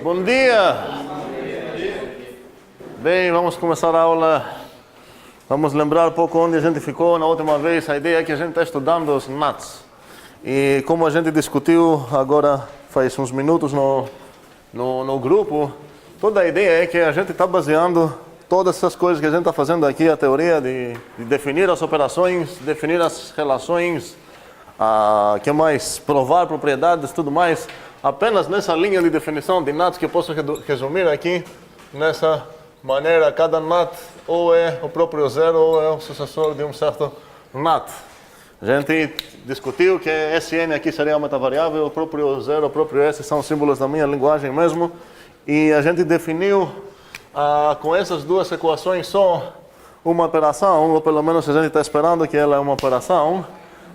Bom dia! Bem, vamos começar a aula. Vamos lembrar um pouco onde a gente ficou na última vez. A ideia é que a gente está estudando os NATs. E como a gente discutiu agora faz uns minutos no grupo, toda a ideia é que a gente está baseando todas essas coisas que a gente está fazendo aqui, a teoria de definir as operações, definir as relações, que mais? Provar propriedades, tudo mais, apenas nessa linha de definição de NATs que eu posso resumir aqui, nessa maneira, cada NAT ou é o próprio zero ou é o sucessor de um certo NAT. A gente discutiu que Sn aqui seria uma metavariável, o próprio zero, o próprio S são símbolos da minha linguagem mesmo, e a gente definiu com essas duas equações só uma operação, ou pelo menos a gente está esperando que ela é uma operação,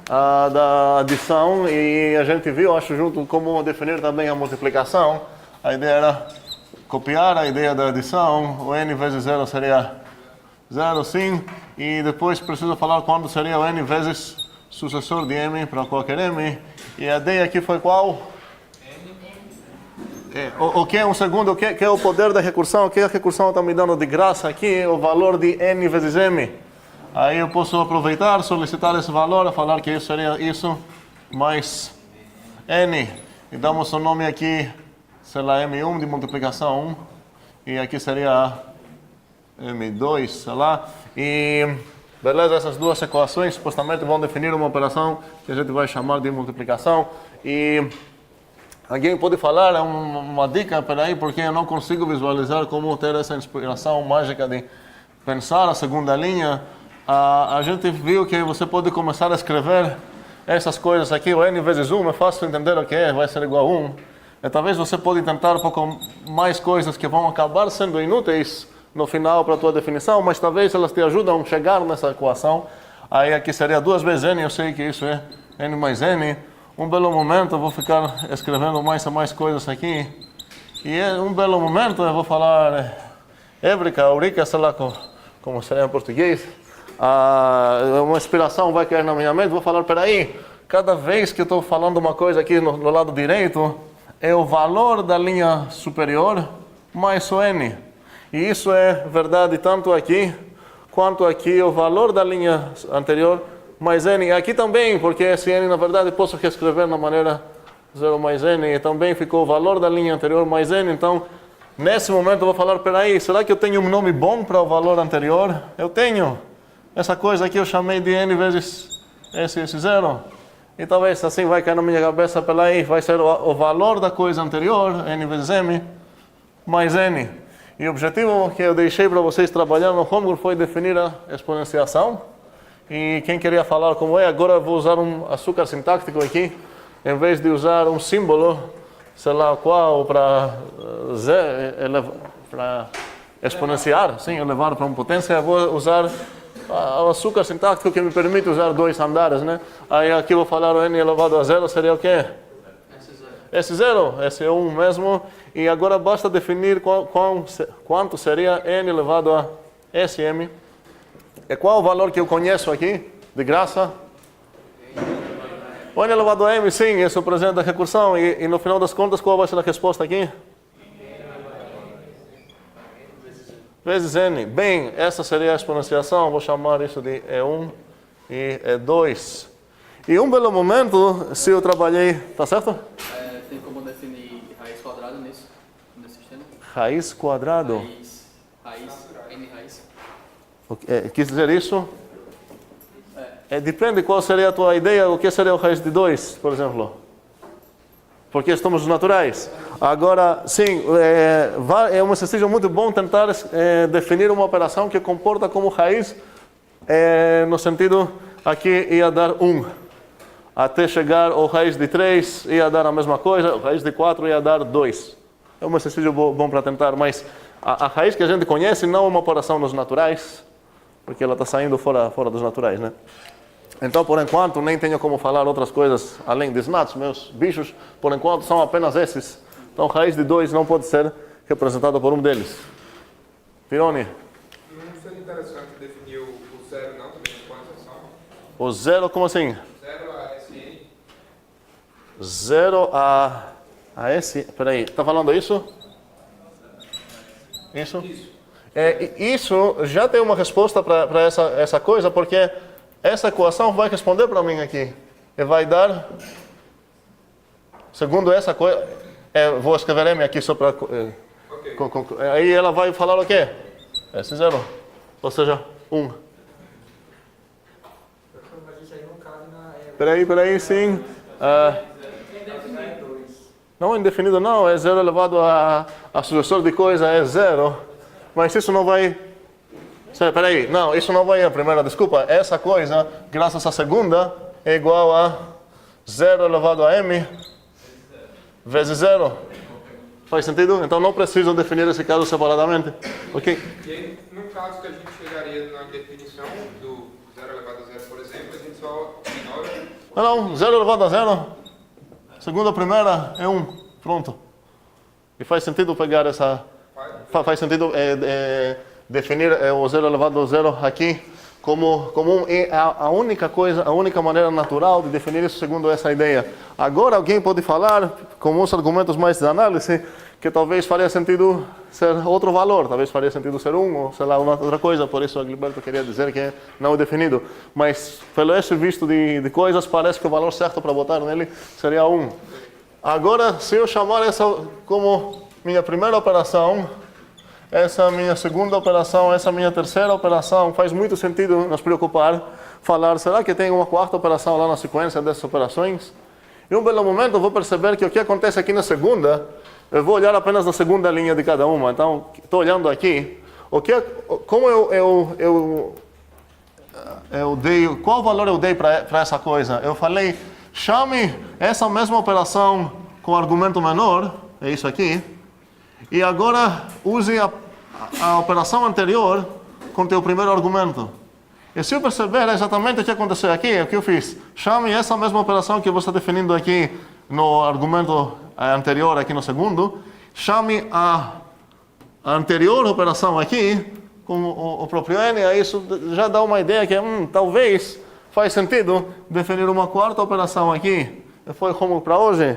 da adição, e a gente viu, acho, junto como definir também a multiplicação. A ideia era copiar a ideia da adição, o n vezes 0 seria 0 sim, e depois preciso falar quando seria o n vezes sucessor de m para qualquer m, e a ideia aqui foi qual? O que é um segundo, o que é o poder da recursão, o que a recursão está me dando de graça aqui, o valor de n vezes m. Aí eu posso aproveitar, solicitar esse valor, falar que isso seria isso, mais n, e damos o nome aqui, sei lá, m1 de multiplicação 1, e aqui seria m2, sei lá, e beleza, essas duas equações supostamente vão definir uma operação que a gente vai chamar de multiplicação, e alguém pode falar, é uma dica, peraí, porque eu não consigo visualizar como ter essa inspiração mágica de pensar a segunda linha. A gente viu que você pode começar a escrever essas coisas aqui, o n vezes 1, é fácil entender o que é, vai ser igual a 1. E talvez você pode tentar um pouco mais coisas que vão acabar sendo inúteis no final para a tua definição, mas talvez elas te ajudam a chegar nessa equação. Aí aqui seria 2 vezes n, eu sei que isso é n mais n. Um belo momento eu vou ficar escrevendo mais e mais coisas aqui. E um belo momento eu vou falar ébrica, aurica, sei lá como seria em português. Uma inspiração vai cair na minha mente, vou falar, peraí, cada vez que eu estou falando uma coisa aqui no lado direito, é o valor da linha superior mais o n. E isso é verdade tanto aqui, quanto aqui, o valor da linha anterior mais n. E aqui também, porque esse n, na verdade, posso reescrever na maneira 0 mais n, e também ficou o valor da linha anterior mais n. Então, nesse momento eu vou falar, peraí, será que eu tenho um nome bom para o valor anterior? Eu tenho. Essa coisa aqui eu chamei de n vezes esse 0. E talvez assim vai cair na minha cabeça, peraí, vai ser o valor da coisa anterior, n vezes m, mais n. E o objetivo que eu deixei para vocês trabalhar no homework foi definir a exponenciação. E quem queria falar como é, agora eu vou usar um açúcar sintático aqui, em vez de usar um símbolo, sei lá qual, para exponenciar, sim, elevar para uma potência, eu vou usar o açúcar sintático que me permite usar 2 andares, né? Aí aqui eu vou falar o n elevado a 0 seria o quê? S0, S1 mesmo. E agora basta definir quanto seria n elevado a Sm. E qual o valor que eu conheço aqui, de graça? O n elevado a m, sim, esse é o presente da recursão. E no final das contas, qual vai ser a resposta aqui? Vezes n. Bem, essa seria a exponenciação, vou chamar isso de E1 e E2. E um belo momento, se eu trabalhei... Tá certo? Tem como definir raiz quadrada nesse sistema? Raiz quadrado? N raiz. Quis dizer isso? Depende qual seria a tua ideia, o que seria o raiz de 2, por exemplo. Porque estamos nos naturais. Agora, sim, é um exercício muito bom tentar definir uma operação que comporta como raiz, no sentido, aqui ia dar 1. Até chegar ao raiz de 3, ia dar a mesma coisa, o raiz de 4 ia dar 2. É um exercício bom para tentar, mas a raiz que a gente conhece não é uma operação nos naturais, porque ela está saindo fora dos naturais, né? Então, por enquanto, nem tenho como falar outras coisas além dos NATs, meus bichos, por enquanto, são apenas esses. Então, raiz de 2 não pode ser representado por um deles. Pironi? Não seria interessante definir o zero, não, também com exceção? O zero, como assim? 0 a Sn. 0 a S... Peraí, está falando isso? Isso? Isso já tem uma resposta para essa coisa, porque essa equação vai responder para mim aqui. E vai dar, segundo essa coisa, vou escrever M aqui só para... aí ela vai falar o quê? S0, ou seja, 1. Mas isso aí não cabe na... Peraí, sim. Não é indefinido não, é 0 elevado a sucessor de coisa é 0. Mas isso não vai... Peraí, não, isso não vai a primeira, desculpa. Essa coisa, graças à segunda, é igual a 0 elevado a m vezes 0. Faz sentido? Então não preciso definir esse caso separadamente. Ok? E aí, no caso que a gente chegaria na definição do 0 elevado a 0, por exemplo, a gente só ignora... Não, 0 elevado a 0. Segunda, primeira é 1. Pronto. E faz sentido pegar essa... Faz sentido definir o 0 elevado a 0 aqui como a única coisa, a única maneira natural de definir isso segundo essa ideia. Agora alguém pode falar, com uns argumentos mais de análise, que talvez faria sentido ser outro valor, talvez faria sentido ser 1 ou sei lá, uma outra coisa, por isso o Gilberto queria dizer que não é definido. Mas pelo esse visto de coisas, parece que o valor certo para botar nele seria 1. Agora, se eu chamar essa como minha primeira operação, essa minha segunda operação, essa minha terceira operação, faz muito sentido nos preocupar, falar, será que tem uma quarta operação lá na sequência dessas operações? Em um belo momento eu vou perceber que o que acontece aqui na segunda, eu vou olhar apenas na segunda linha de cada uma. Então, estou olhando aqui, como eu dei, qual valor eu dei para essa coisa? Eu falei, chame essa mesma operação com argumento menor, é isso aqui, e agora use a operação anterior com teu primeiro argumento. E se eu perceber exatamente o que aconteceu aqui, o que eu fiz? Chame essa mesma operação que você está definindo aqui no argumento anterior, aqui no segundo, chame a anterior operação aqui com o próprio n, aí isso já dá uma ideia que talvez faz sentido definir uma quarta operação aqui. Foi como para hoje.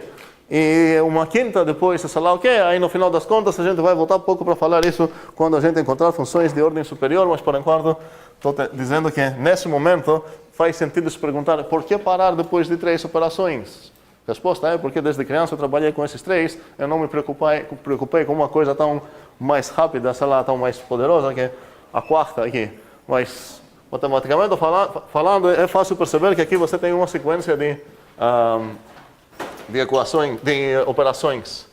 E uma quinta depois, sei lá o que, aí no final das contas a gente vai voltar um pouco para falar isso quando a gente encontrar funções de ordem superior, mas por enquanto estou dizendo que nesse momento faz sentido se perguntar por que parar depois de 3 operações. Resposta é porque desde criança eu trabalhei com esses 3, eu não me preocupei com uma coisa tão mais rápida, sei lá, tão mais poderosa que a quarta aqui. Mas matematicamente falando, é fácil perceber que aqui você tem uma sequência de equações, de operações.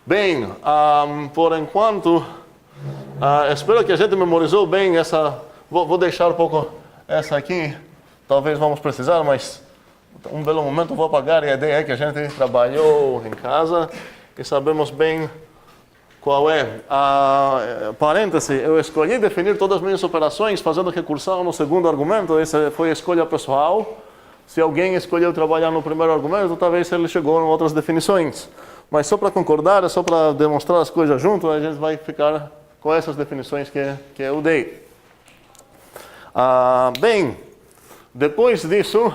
Bem, por enquanto, espero que a gente memorizou bem essa. Vou deixar um pouco essa aqui, talvez vamos precisar, mas um belo momento vou apagar, e a ideia é que a gente trabalhou em casa e sabemos bem qual é. Parêntese, eu escolhi definir todas as minhas operações fazendo recursão no segundo argumento, essa foi a escolha pessoal. Se alguém escolheu trabalhar no primeiro argumento, talvez ele chegou em outras definições. Mas só para concordar, só para demonstrar as coisas junto, a gente vai ficar com essas definições que eu dei. Bem, depois disso,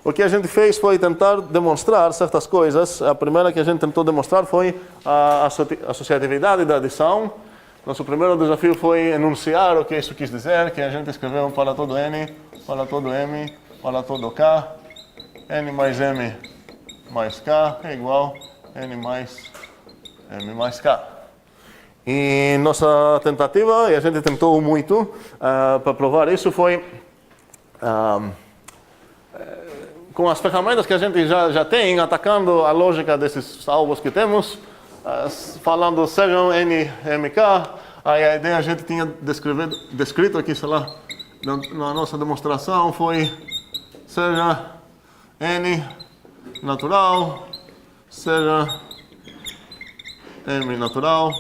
o que a gente fez foi tentar demonstrar certas coisas. A primeira que a gente tentou demonstrar foi a associatividade da adição. Nosso primeiro desafio foi enunciar o que isso quis dizer, que a gente escreveu para todo n, para todo m, para todo k, n mais m mais k é igual a n mais m mais k. E nossa tentativa, e a gente tentou muito para provar isso, foi com as ferramentas que a gente já tem, atacando a lógica desses alvos que temos, falando sejam n, m, k, aí a ideia a gente tinha descrito aqui, sei lá, na nossa demonstração foi seja n natural, seja m natural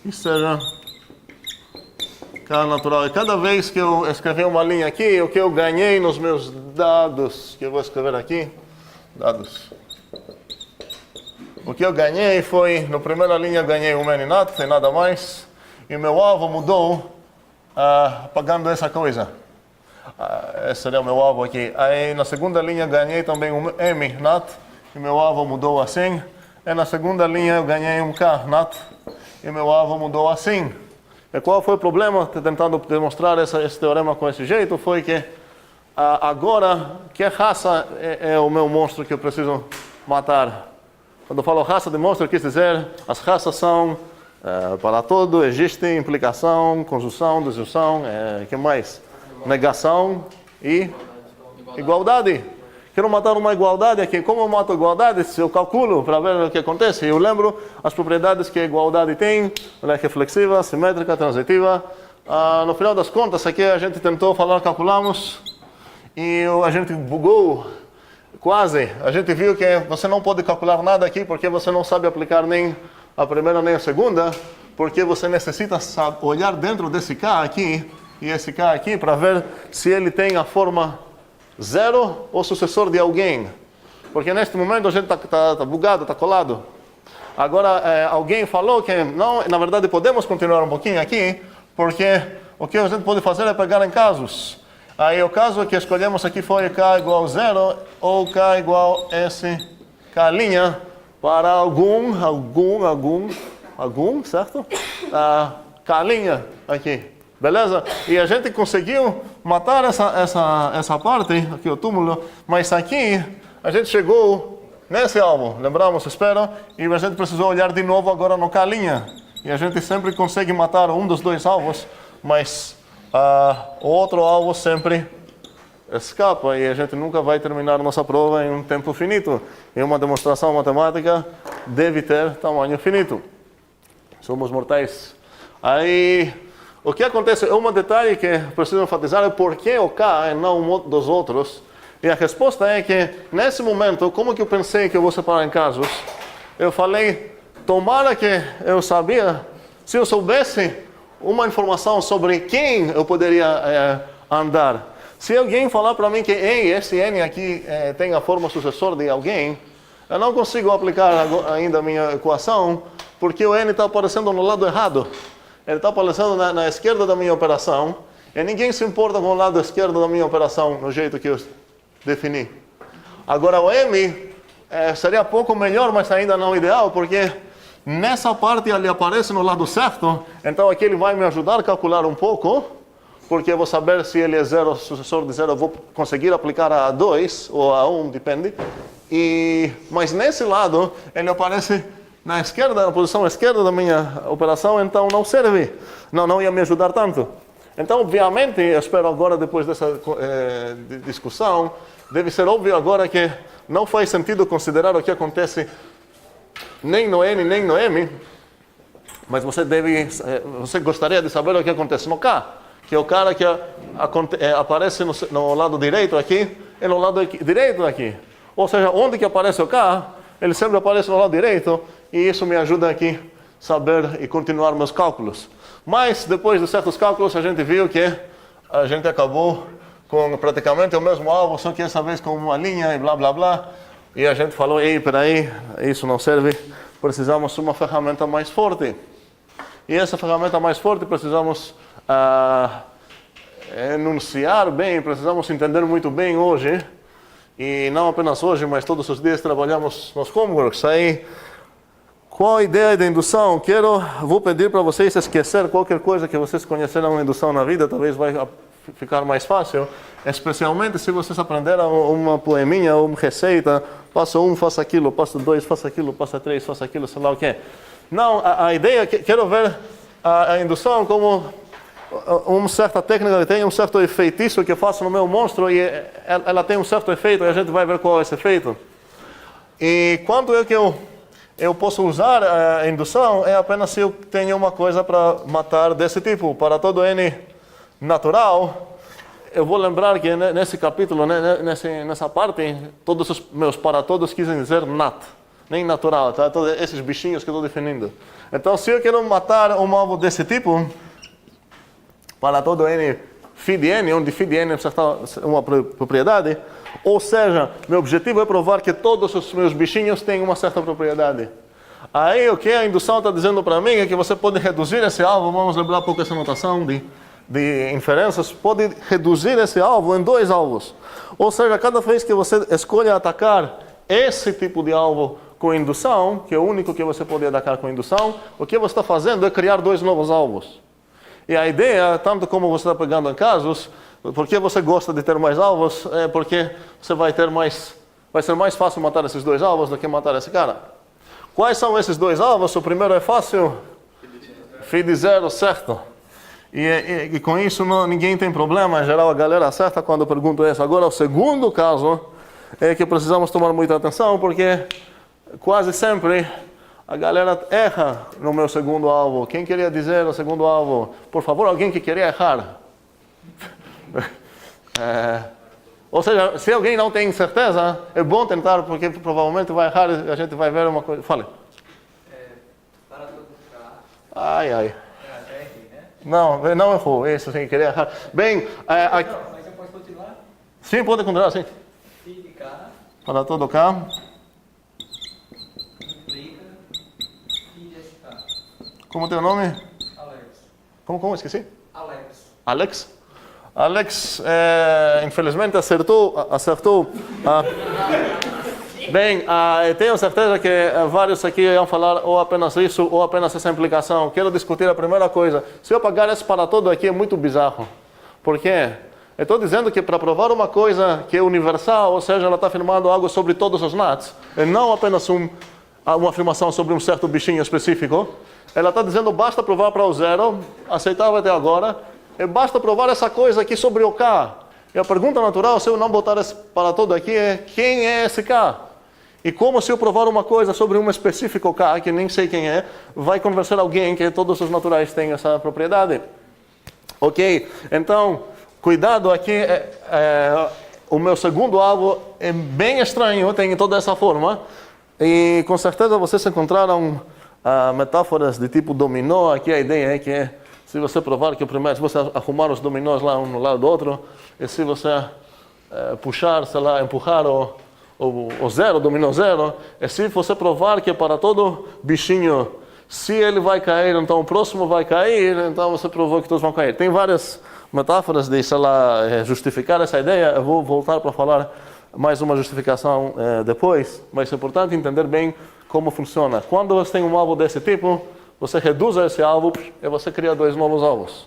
e seja k natural. E cada vez que eu escrever uma linha aqui, o que eu ganhei nos meus dados, que eu vou escrever aqui, dados. O que eu ganhei foi, na primeira linha eu ganhei um n nat e nada mais, e meu alvo mudou apagando essa coisa. Esse seria o meu alvo aqui. Aí na segunda linha ganhei também um m nat e meu alvo mudou assim. E na segunda linha eu ganhei um k nat e meu alvo mudou assim. E qual foi o problema tentando demonstrar esse teorema com esse jeito? Foi que agora, que raça é o meu monstro que eu preciso matar? Quando eu falo raça de monstro, quis dizer, as raças são, para todo, existe implicação, conjunção, disjunção, que mais? Negação e igualdade. Quero matar uma igualdade aqui. Como eu mato a igualdade? Se eu calculo para ver o que acontece. Eu lembro as propriedades que a igualdade tem, ela é reflexiva, simétrica, transitiva. No final das contas, aqui a gente tentou falar, calculamos, e a gente bugou quase. A gente viu que você não pode calcular nada aqui porque você não sabe aplicar nem a primeira nem a segunda, porque você necessita olhar dentro desse K aqui e esse K aqui para ver se ele tem a forma zero ou sucessor de alguém. Porque neste momento a gente está bugado, está colado. Agora, alguém falou que não, na verdade podemos continuar um pouquinho aqui, porque o que a gente pode fazer é pegar em casos. Aí o caso que escolhemos aqui foi K igual a 0 ou K igual a S K' para algum, certo? K' aqui. Beleza? E a gente conseguiu matar essa parte, aqui o túmulo, mas aqui a gente chegou nesse alvo, lembramos, espero, e a gente precisou olhar de novo agora no K'. E a gente sempre consegue matar um dos dois alvos, mas o outro alvo sempre escapa e a gente nunca vai terminar nossa prova em um tempo finito. E uma demonstração matemática deve ter tamanho finito. Somos mortais. Aí, o que acontece, um detalhe que preciso enfatizar é por que o K e não um dos outros. E a resposta é que, nesse momento, como que eu pensei que eu vou separar em casos? Eu falei, tomara que eu sabia, se eu soubesse uma informação sobre quem eu poderia andar. Se alguém falar para mim que esse N aqui tem a forma sucessor de alguém, eu não consigo aplicar ainda a minha equação, porque o N está aparecendo no lado errado. Ele está aparecendo na esquerda da minha operação, e ninguém se importa com o lado esquerdo da minha operação, no jeito que eu defini. Agora o M seria pouco melhor, mas ainda não ideal, porque nessa parte ele aparece no lado certo, então aqui ele vai me ajudar a calcular um pouco, porque eu vou saber se ele é zero, sucessor de zero, eu vou conseguir aplicar a 2 ou a 1, depende. Mas nesse lado, ele aparece na esquerda, na posição esquerda da minha operação, então não serve, não ia me ajudar tanto. Então, obviamente, eu espero agora, depois dessa discussão, deve ser óbvio agora que não faz sentido considerar o que acontece nem no N, nem no M, mas você gostaria de saber o que acontece no K, que é o cara que aparece no lado direito aqui e no lado direito aqui. Ou seja, onde que aparece o K, ele sempre aparece no lado direito, e isso me ajuda aqui a saber e continuar meus cálculos. Mas, depois de certos cálculos, a gente viu que a gente acabou com praticamente o mesmo alvo, só que essa vez com uma linha e blá, blá, blá. E a gente falou, ei, peraí, isso não serve, precisamos de uma ferramenta mais forte. E essa ferramenta mais forte precisamos enunciar bem, precisamos entender muito bem hoje. E não apenas hoje, mas todos os dias trabalhamos nos homeworks. Aí, qual a ideia da indução? Vou pedir para vocês esquecer qualquer coisa que vocês conheceram na indução na vida, talvez vai ficar mais fácil. Especialmente se vocês aprenderam uma poeminha ou uma receita, passo 1, faça aquilo, passo 2, faça aquilo, passo 3, faça aquilo, sei lá o quê. Não, a ideia, quero ver a indução como uma certa técnica, tem um certo efeitiço que eu faço no meu monstro e ela tem um certo efeito e a gente vai ver qual é esse efeito. E quanto é que eu posso usar a indução é apenas se eu tenho uma coisa para matar desse tipo. Para todo N natural, eu vou lembrar que nesse capítulo, nessa parte, todos os meus para todos quisem dizer nat, nem natural, tá? Todos esses bichinhos que eu estou definindo. Então, se eu quero matar um alvo desse tipo, para todo N phi de N, onde phi de N é uma propriedade, ou seja, meu objetivo é provar que todos os meus bichinhos têm uma certa propriedade. Aí o que a indução está dizendo para mim é que você pode reduzir esse alvo, vamos lembrar um pouco essa notação de inferências, pode reduzir esse alvo em 2 alvos. Ou seja, cada vez que você escolhe atacar esse tipo de alvo com indução, que é o único que você pode atacar com indução, o que você está fazendo é criar 2 novos alvos. E a ideia, tanto como você está pegando em casos, porque você gosta de ter mais alvos, é porque você vai ser mais fácil matar esses dois alvos do que matar esse cara. Quais são esses dois alvos? O primeiro é fácil, feed 0, certo? E com isso ninguém tem problema, em geral a galera acerta quando eu pergunto isso. Agora o segundo caso é que precisamos tomar muita atenção, porque quase sempre a galera erra no meu segundo alvo. Quem queria dizer o segundo alvo? Por favor, alguém que queria errar. Ou seja, se alguém não tem certeza, é bom tentar, porque provavelmente vai errar e a gente vai ver uma coisa. Fale. Para todo carro. Ai, ai. Até aqui, né? Não errou, isso, sem querer errar. Bem, aqui... Não, mas eu posso continuar? Sim, pode continuar, sim. Feed carro, Para todo carro. implica, feed esse carro. Como é teu nome? Alex. Como? Esqueci? Alex. Alex, infelizmente acertou. Bem, eu tenho certeza que vários aqui iam falar ou apenas isso ou apenas essa implicação. Quero discutir a primeira coisa. Se eu pagar esse para todo aqui é muito bizarro. Por quê? Eu estou dizendo que para provar uma coisa que é universal, ou seja, ela está afirmando algo sobre todos os nats, e não apenas uma afirmação sobre um certo bichinho específico, ela está dizendo basta provar para o 0, aceitável até agora, e basta provar essa coisa aqui sobre o K. E a pergunta natural, se eu não botar esse para todo aqui, é quem é esse K? E como se eu provar uma coisa sobre um específico K, que nem sei quem é, vai convencer alguém que todos os naturais têm essa propriedade? Ok, então, cuidado aqui, o meu segundo alvo é bem estranho, tem toda essa forma, e com certeza vocês encontraram metáforas de tipo dominó. Aqui a ideia é que se você provar que o primeiro, se você arrumar os dominós lá um no lado do outro, e se você puxar, sei lá, empurrar o 0, o dominó 0, e se você provar que para todo bichinho, se ele vai cair, então o próximo vai cair, então você provou que todos vão cair. Tem várias metáforas de, sei lá, justificar essa ideia. Eu vou voltar para falar mais uma justificação depois, mas é importante entender bem como funciona. Quando você tem um alvo desse tipo, você reduz esse alvo e você cria dois novos alvos.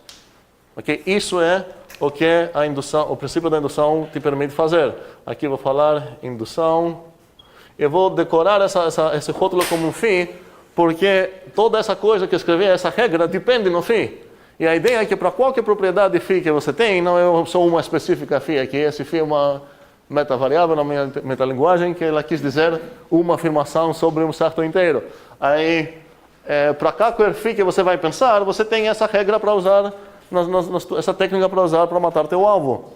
Okay? Isso é o que a indução, o princípio da indução te permite fazer. Aqui eu vou falar indução. Eu vou decorar esse rótulo como um φ, porque toda essa coisa que eu escrevi, essa regra, depende no φ. E a ideia é que para qualquer propriedade φ que você tem, não é só uma específica φ aqui, esse φ é uma metavariável na minha metalinguagem, que ela quis dizer uma afirmação sobre um certo inteiro. Aí, para qualquer φ que você vai pensar, você tem essa regra para usar, essa técnica para usar para matar teu alvo.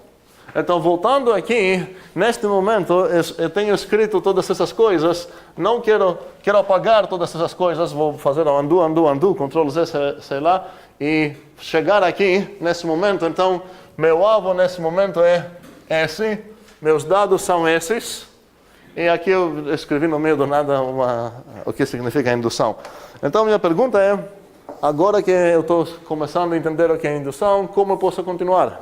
Então, voltando aqui, neste momento, eu tenho escrito todas essas coisas, não quero apagar todas essas coisas, vou fazer o undo, Ctrl Z, sei lá, e chegar aqui, nesse momento. Então, meu alvo nesse momento é esse, meus dados são esses, e aqui eu escrevi no meio do nada o que significa indução. Então, minha pergunta é, agora que eu estou começando a entender o que é indução, como eu posso continuar?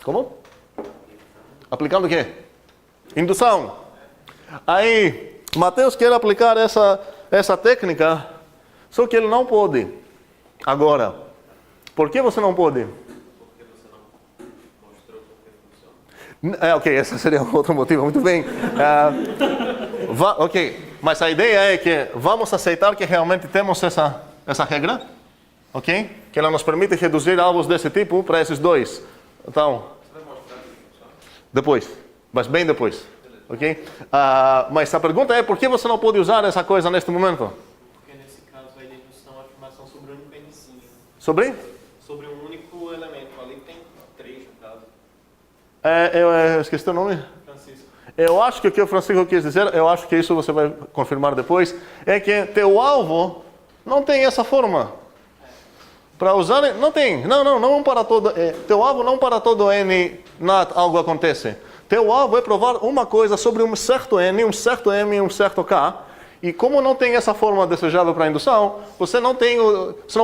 Como? Aplicando o quê? Indução. Aí, Mateus quer aplicar essa técnica, só que ele não pode. Agora, por que você não pode? Porque você não mostrou como funciona. Ok, esse seria outro motivo, muito bem. Ok, mas a ideia é que vamos aceitar que realmente temos essa regra, ok? Que ela nos permite reduzir alvos desse tipo para esses dois. Então, depois, mas bem depois, ok? Mas a pergunta é, por que você não pode usar essa coisa neste momento? Porque nesse caso a indução é uma afirmação sobre um único indicinho. Sobre? Sobre um único elemento. Ali tem 3 no caso. Eu esqueci o nome? Francisco. Eu acho que o que o Francisco quis dizer, eu acho que isso você vai confirmar depois, é que teu alvo não tem essa forma. Para usar, não tem, não para todo, teu alvo não para todo n nat algo acontece. Teu alvo é provar uma coisa sobre um certo n, um certo m e um certo k, e como não tem essa forma desejável para a indução, você não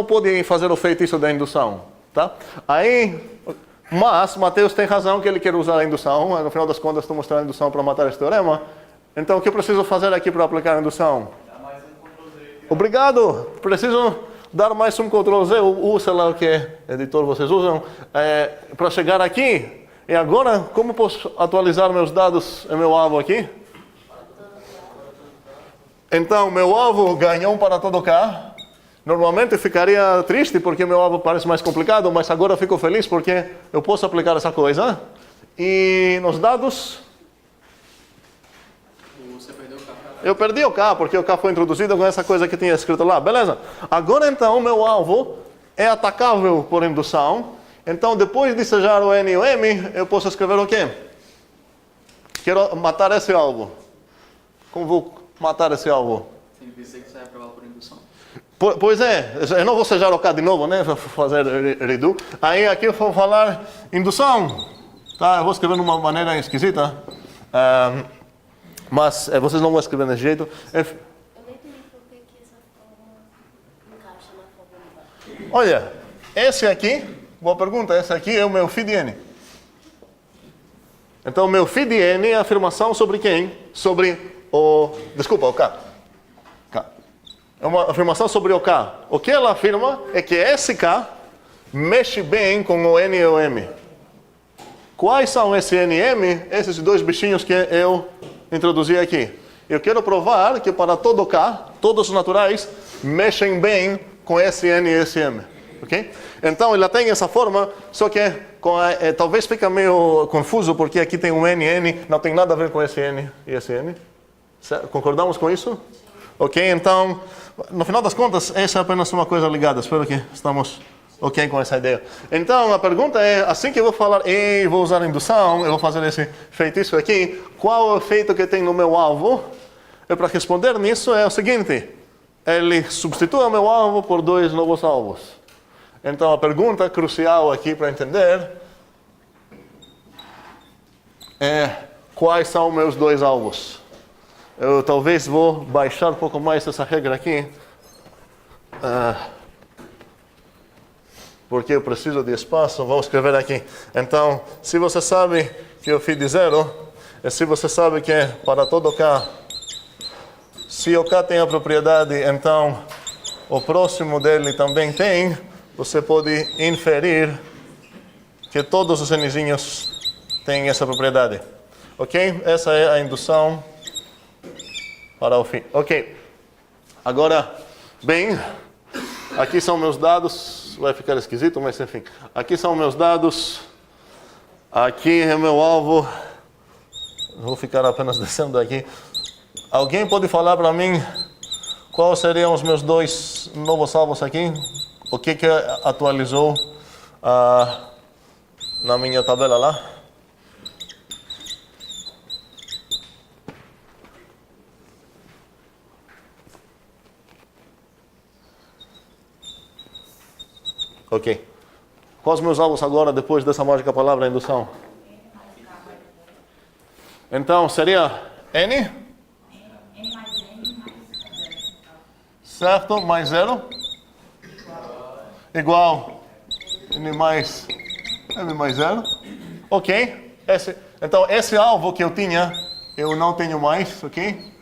pode fazer o feitiço da indução, tá? Aí, mas Mateus tem razão que ele quer usar a indução, no final das contas estou mostrando a indução para matar esse teorema, então o que eu preciso fazer aqui para aplicar a indução? Dá mais um Ctrl Z. Obrigado, preciso dar mais um Ctrl Z, ou sei lá o que editor vocês usam, para chegar aqui. E agora, como posso atualizar meus dados e meu alvo aqui? Então, meu alvo ganhou um para todo K. Normalmente ficaria triste porque meu alvo parece mais complicado, mas agora eu fico feliz porque eu posso aplicar essa coisa. E nos dados, Você perdeu o carro. eu perdi o K, porque o K foi introduzido com essa coisa que tinha escrito lá. Beleza. Agora então, meu alvo é atacável por indução. Então, depois de sejar o N e o M, eu posso escrever o quê? Quero matar esse alvo. Como vou matar esse alvo? Significa que você é aprovado por indução. Pois é, eu não vou sejar o K de novo, né? Vou fazer redo. Aí aqui eu vou falar indução. Tá, eu vou escrever de uma maneira esquisita. Mas vocês não vão escrever desse jeito. Eu nem entendi por que essa forma encaixa na forma de baixo. Olha, esse aqui, boa pergunta, esse aqui é o meu phi de N. Então, o meu phi de N é a afirmação sobre quem? Sobre o... Desculpa, o K. K. É uma afirmação sobre o K. O que ela afirma é que esse K mexe bem com o N e o M. Quais são esse N e M? Esses dois bichinhos que eu introduzi aqui. Eu quero provar que para todo K, todos os naturais mexem bem com esse N e esse M. Okay? Então, ela tem essa forma, só que talvez fica meio confuso, porque aqui tem um N e N, não tem nada a ver com esse N e esse N. Certo? Concordamos com isso? Ok, então, no final das contas, essa é apenas uma coisa ligada. Espero que estamos ok com essa ideia. Então, a pergunta é, assim que eu vou falar e vou usar indução, eu vou fazer esse feitiço aqui, qual é o efeito que tem no meu alvo? E para responder nisso é o seguinte, ele substitui o meu alvo por dois novos alvos. Então, a pergunta crucial aqui para entender é quais são meus dois alvos. Eu talvez vou baixar um pouco mais essa regra aqui, porque eu preciso de espaço. Vamos escrever aqui. Então, se você sabe que o phi de zero, e se você sabe que para todo K, se o K tem a propriedade, então o próximo dele também tem, você pode inferir que todos os Nzinhos têm essa propriedade. Ok? Essa é a indução para o fim. Ok. Agora, bem, aqui são meus dados. Vai ficar esquisito, mas enfim. Aqui são meus dados. Aqui é meu alvo. Vou ficar apenas descendo aqui. Alguém pode falar para mim quais seriam os meus dois novos alvos aqui? O que atualizou na minha tabela lá? Ok. Quais os meus alvos agora, depois dessa mágica palavra, indução? Então, seria N? N mais N mais 0. Certo? Mais 0? Igual N mais 0. Ok. Então, esse alvo que eu tinha, eu não tenho mais, ok?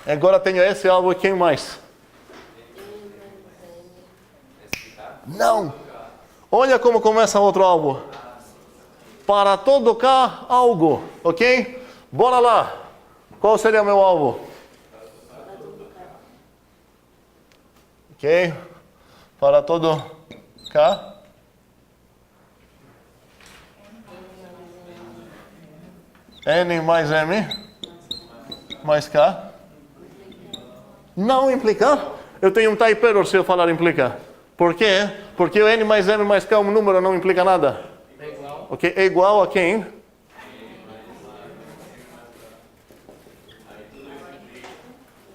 Agora tenho esse alvo e quem mais? Não! Olha como começa outro alvo. Para todo K, algo. Ok? Bora lá. Qual seria meu alvo? Ok? Para todo K. N mais M mais K. Não implica? Eu tenho um type error se eu falar implica. Por quê? Porque o N mais M mais K é um número, não implica nada. É igual. Ok? É igual a quem?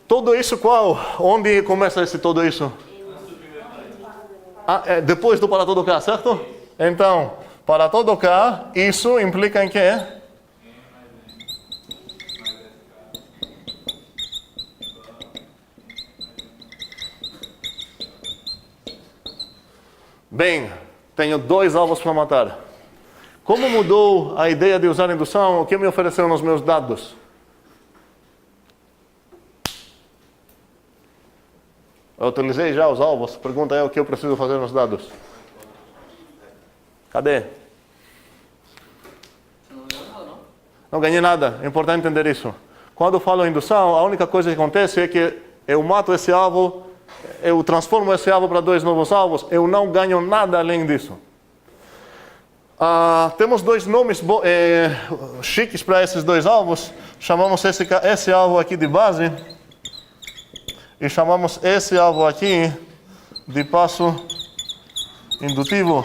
Todo isso qual? Onde começa esse todo isso? Depois do para todo K, certo? Então, para todo K, isso implica em quê? Bem, tenho dois alvos para matar. Como mudou a ideia de usar indução? O que me ofereceram nos meus dados? Eu utilizei já os alvos. Pergunta é o que eu preciso fazer nos dados. Cadê? Você não ganhou nada, não? Não ganhei nada. É importante entender isso. Quando eu falo indução, a única coisa que acontece é que eu mato esse alvo, eu transformo esse alvo para 2 novos alvos, eu não ganho nada além disso. Temos 2 nomes chiques para esses 2 alvos. Chamamos esse alvo aqui de base e chamamos esse alvo aqui de passo indutivo.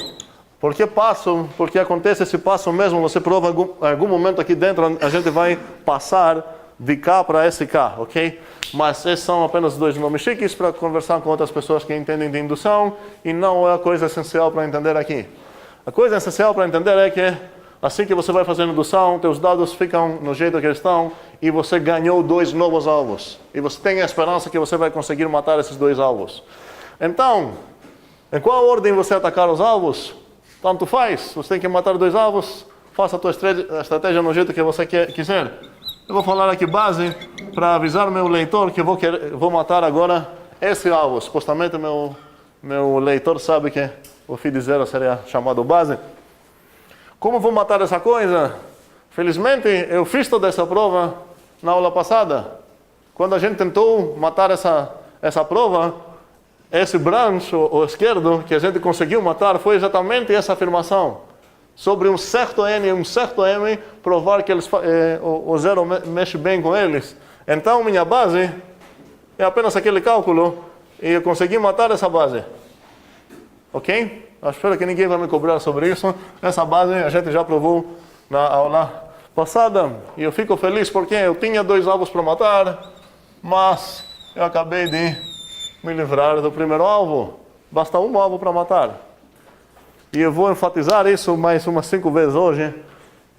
Por que passo? Porque acontece esse passo mesmo, você prova em algum momento aqui dentro, a gente vai passar de K para SK, ok? Mas esses são apenas 2 nomes chiques para conversar com outras pessoas que entendem de indução e não é a coisa essencial para entender aqui. A coisa essencial para entender é que assim que você vai fazer indução, teus dados ficam no jeito que eles estão e você ganhou 2 novos alvos. E você tem a esperança que você vai conseguir matar esses 2 alvos. Então, em qual ordem você atacar os alvos? Tanto faz. Você tem que matar 2 alvos, faça a tua estratégia no jeito que você quiser. Eu vou falar aqui base para avisar meu leitor que eu vou matar agora esse alvo. Supostamente meu leitor sabe que o FID 0 seria chamado base. Como vou matar essa coisa? Felizmente, eu fiz toda essa prova na aula passada. Quando a gente tentou matar essa prova, esse branch, o esquerdo, que a gente conseguiu matar, foi exatamente essa afirmação. Sobre um certo N e um certo M, provar que o 0 mexe bem com eles. Então, minha base é apenas aquele cálculo e eu consegui matar essa base. Ok? Eu espero que ninguém vai me cobrar sobre isso. Essa base a gente já provou na aula passada. E eu fico feliz porque eu tinha 2 alvos para matar, mas eu acabei de me livrar do primeiro alvo. Basta um alvo para matar. E eu vou enfatizar isso mais umas 5 vezes hoje.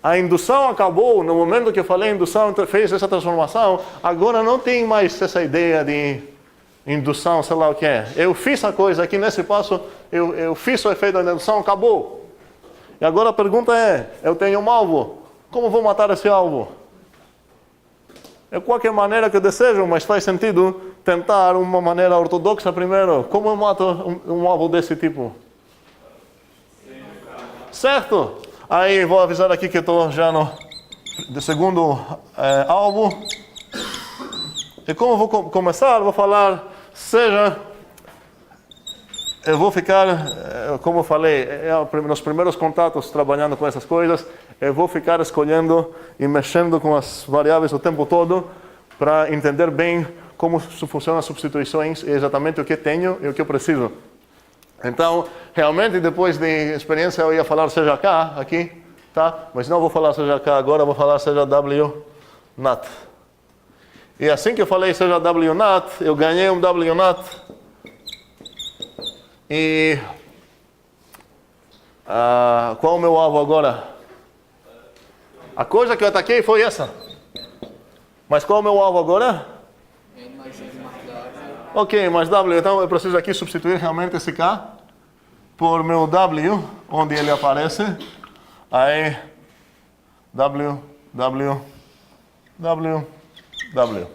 A indução acabou, no momento que eu falei indução, fez essa transformação, agora não tem mais essa ideia de indução, sei lá o que é. Eu fiz a coisa aqui nesse passo, eu fiz o efeito da indução, acabou. E agora a pergunta é, eu tenho um alvo, como vou matar esse alvo? De qualquer maneira que eu desejo, mas faz sentido tentar uma maneira ortodoxa primeiro. Como eu mato um alvo desse tipo? Certo? Aí vou avisar aqui que estou já no segundo alvo. E como vou começar? Vou falar, eu vou ficar, como eu falei, nos primeiros contatos trabalhando com essas coisas, eu vou ficar escolhendo e mexendo com as variáveis o tempo todo para entender bem como funcionam as substituições e exatamente o que tenho e o que eu preciso. Então, realmente, depois de experiência, eu ia falar seja K aqui, tá? Mas não vou falar seja K agora, vou falar seja W NAT. E assim que eu falei seja W NAT, eu ganhei um W NAT. E qual é o meu alvo agora? A coisa que eu ataquei foi essa. Mas qual é o meu alvo agora? N mais N mais W. Ok, mais W. Então eu preciso aqui substituir realmente esse K por meu W, onde ele aparece. Aí, W, W, W, W.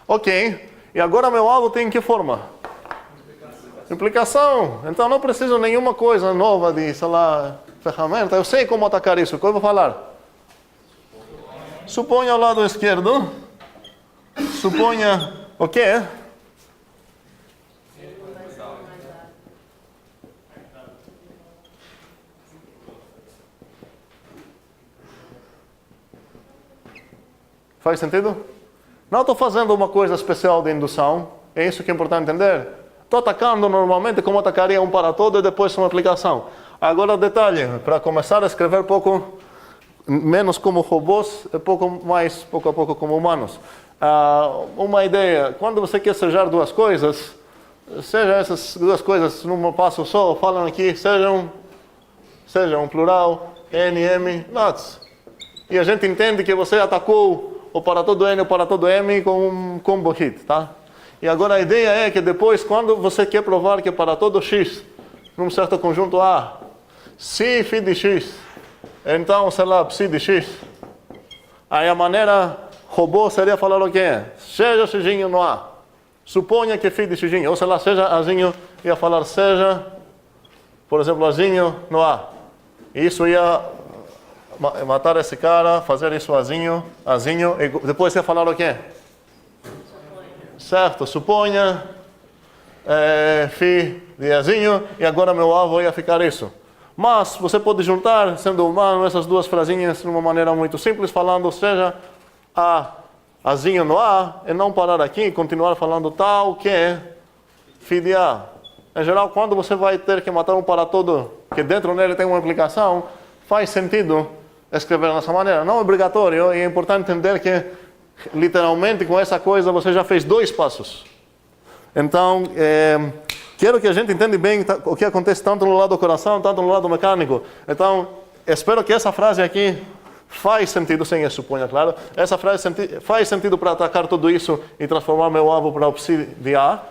Ok. E agora meu alvo tem que forma? Implicação. Então não preciso nenhuma coisa nova de, sei lá, ferramenta. Eu sei como atacar isso. O que eu vou falar? Suponha o lado esquerdo. Suponha o quê? Faz sentido? Não estou fazendo uma coisa especial de indução. É isso que é importante entender. Estou atacando normalmente como atacaria um para todo e depois uma aplicação. Agora detalhe, para começar a escrever pouco menos como robôs e pouco a pouco como humanos. Uma ideia, quando você quer sejar 2 coisas, seja essas 2 coisas num passo só, falam aqui, sejam plural, N, M, NATs. E a gente entende que você atacou o para todo N e o para todo M com um combo hit, tá? E agora a ideia é que depois, quando você quer provar que para todo X, num certo conjunto A, se φ de X, então, sei lá, psi de X, aí a maneira robô seria falar o quê? Seja Xzinho no A. Suponha que φ de xzinho, ou sei lá, seja azinho, ia falar seja, por exemplo, azinho no A. Isso ia matar esse cara, fazer isso azinho, e depois ia falar o quê? Certo, suponha φ de azinho, e agora meu avô ia ficar isso. Mas você pode juntar, sendo humano, essas duas frasinhas de uma maneira muito simples, falando seja azinho no A, e não parar aqui e continuar falando tal que φ de A. Em geral, quando você vai ter que matar um para todo, que dentro dele tem uma implicação, faz sentido escrever dessa maneira. Não é obrigatório, e é importante entender que, literalmente, com essa coisa, você já fez 2 passos. Então, quero que a gente entenda bem o que acontece tanto no lado do coração, tanto no lado mecânico. Então, espero que essa frase aqui faz sentido, sem esse suponha, claro. Essa frase faz sentido para atacar tudo isso e transformar meu avô para o psi de A.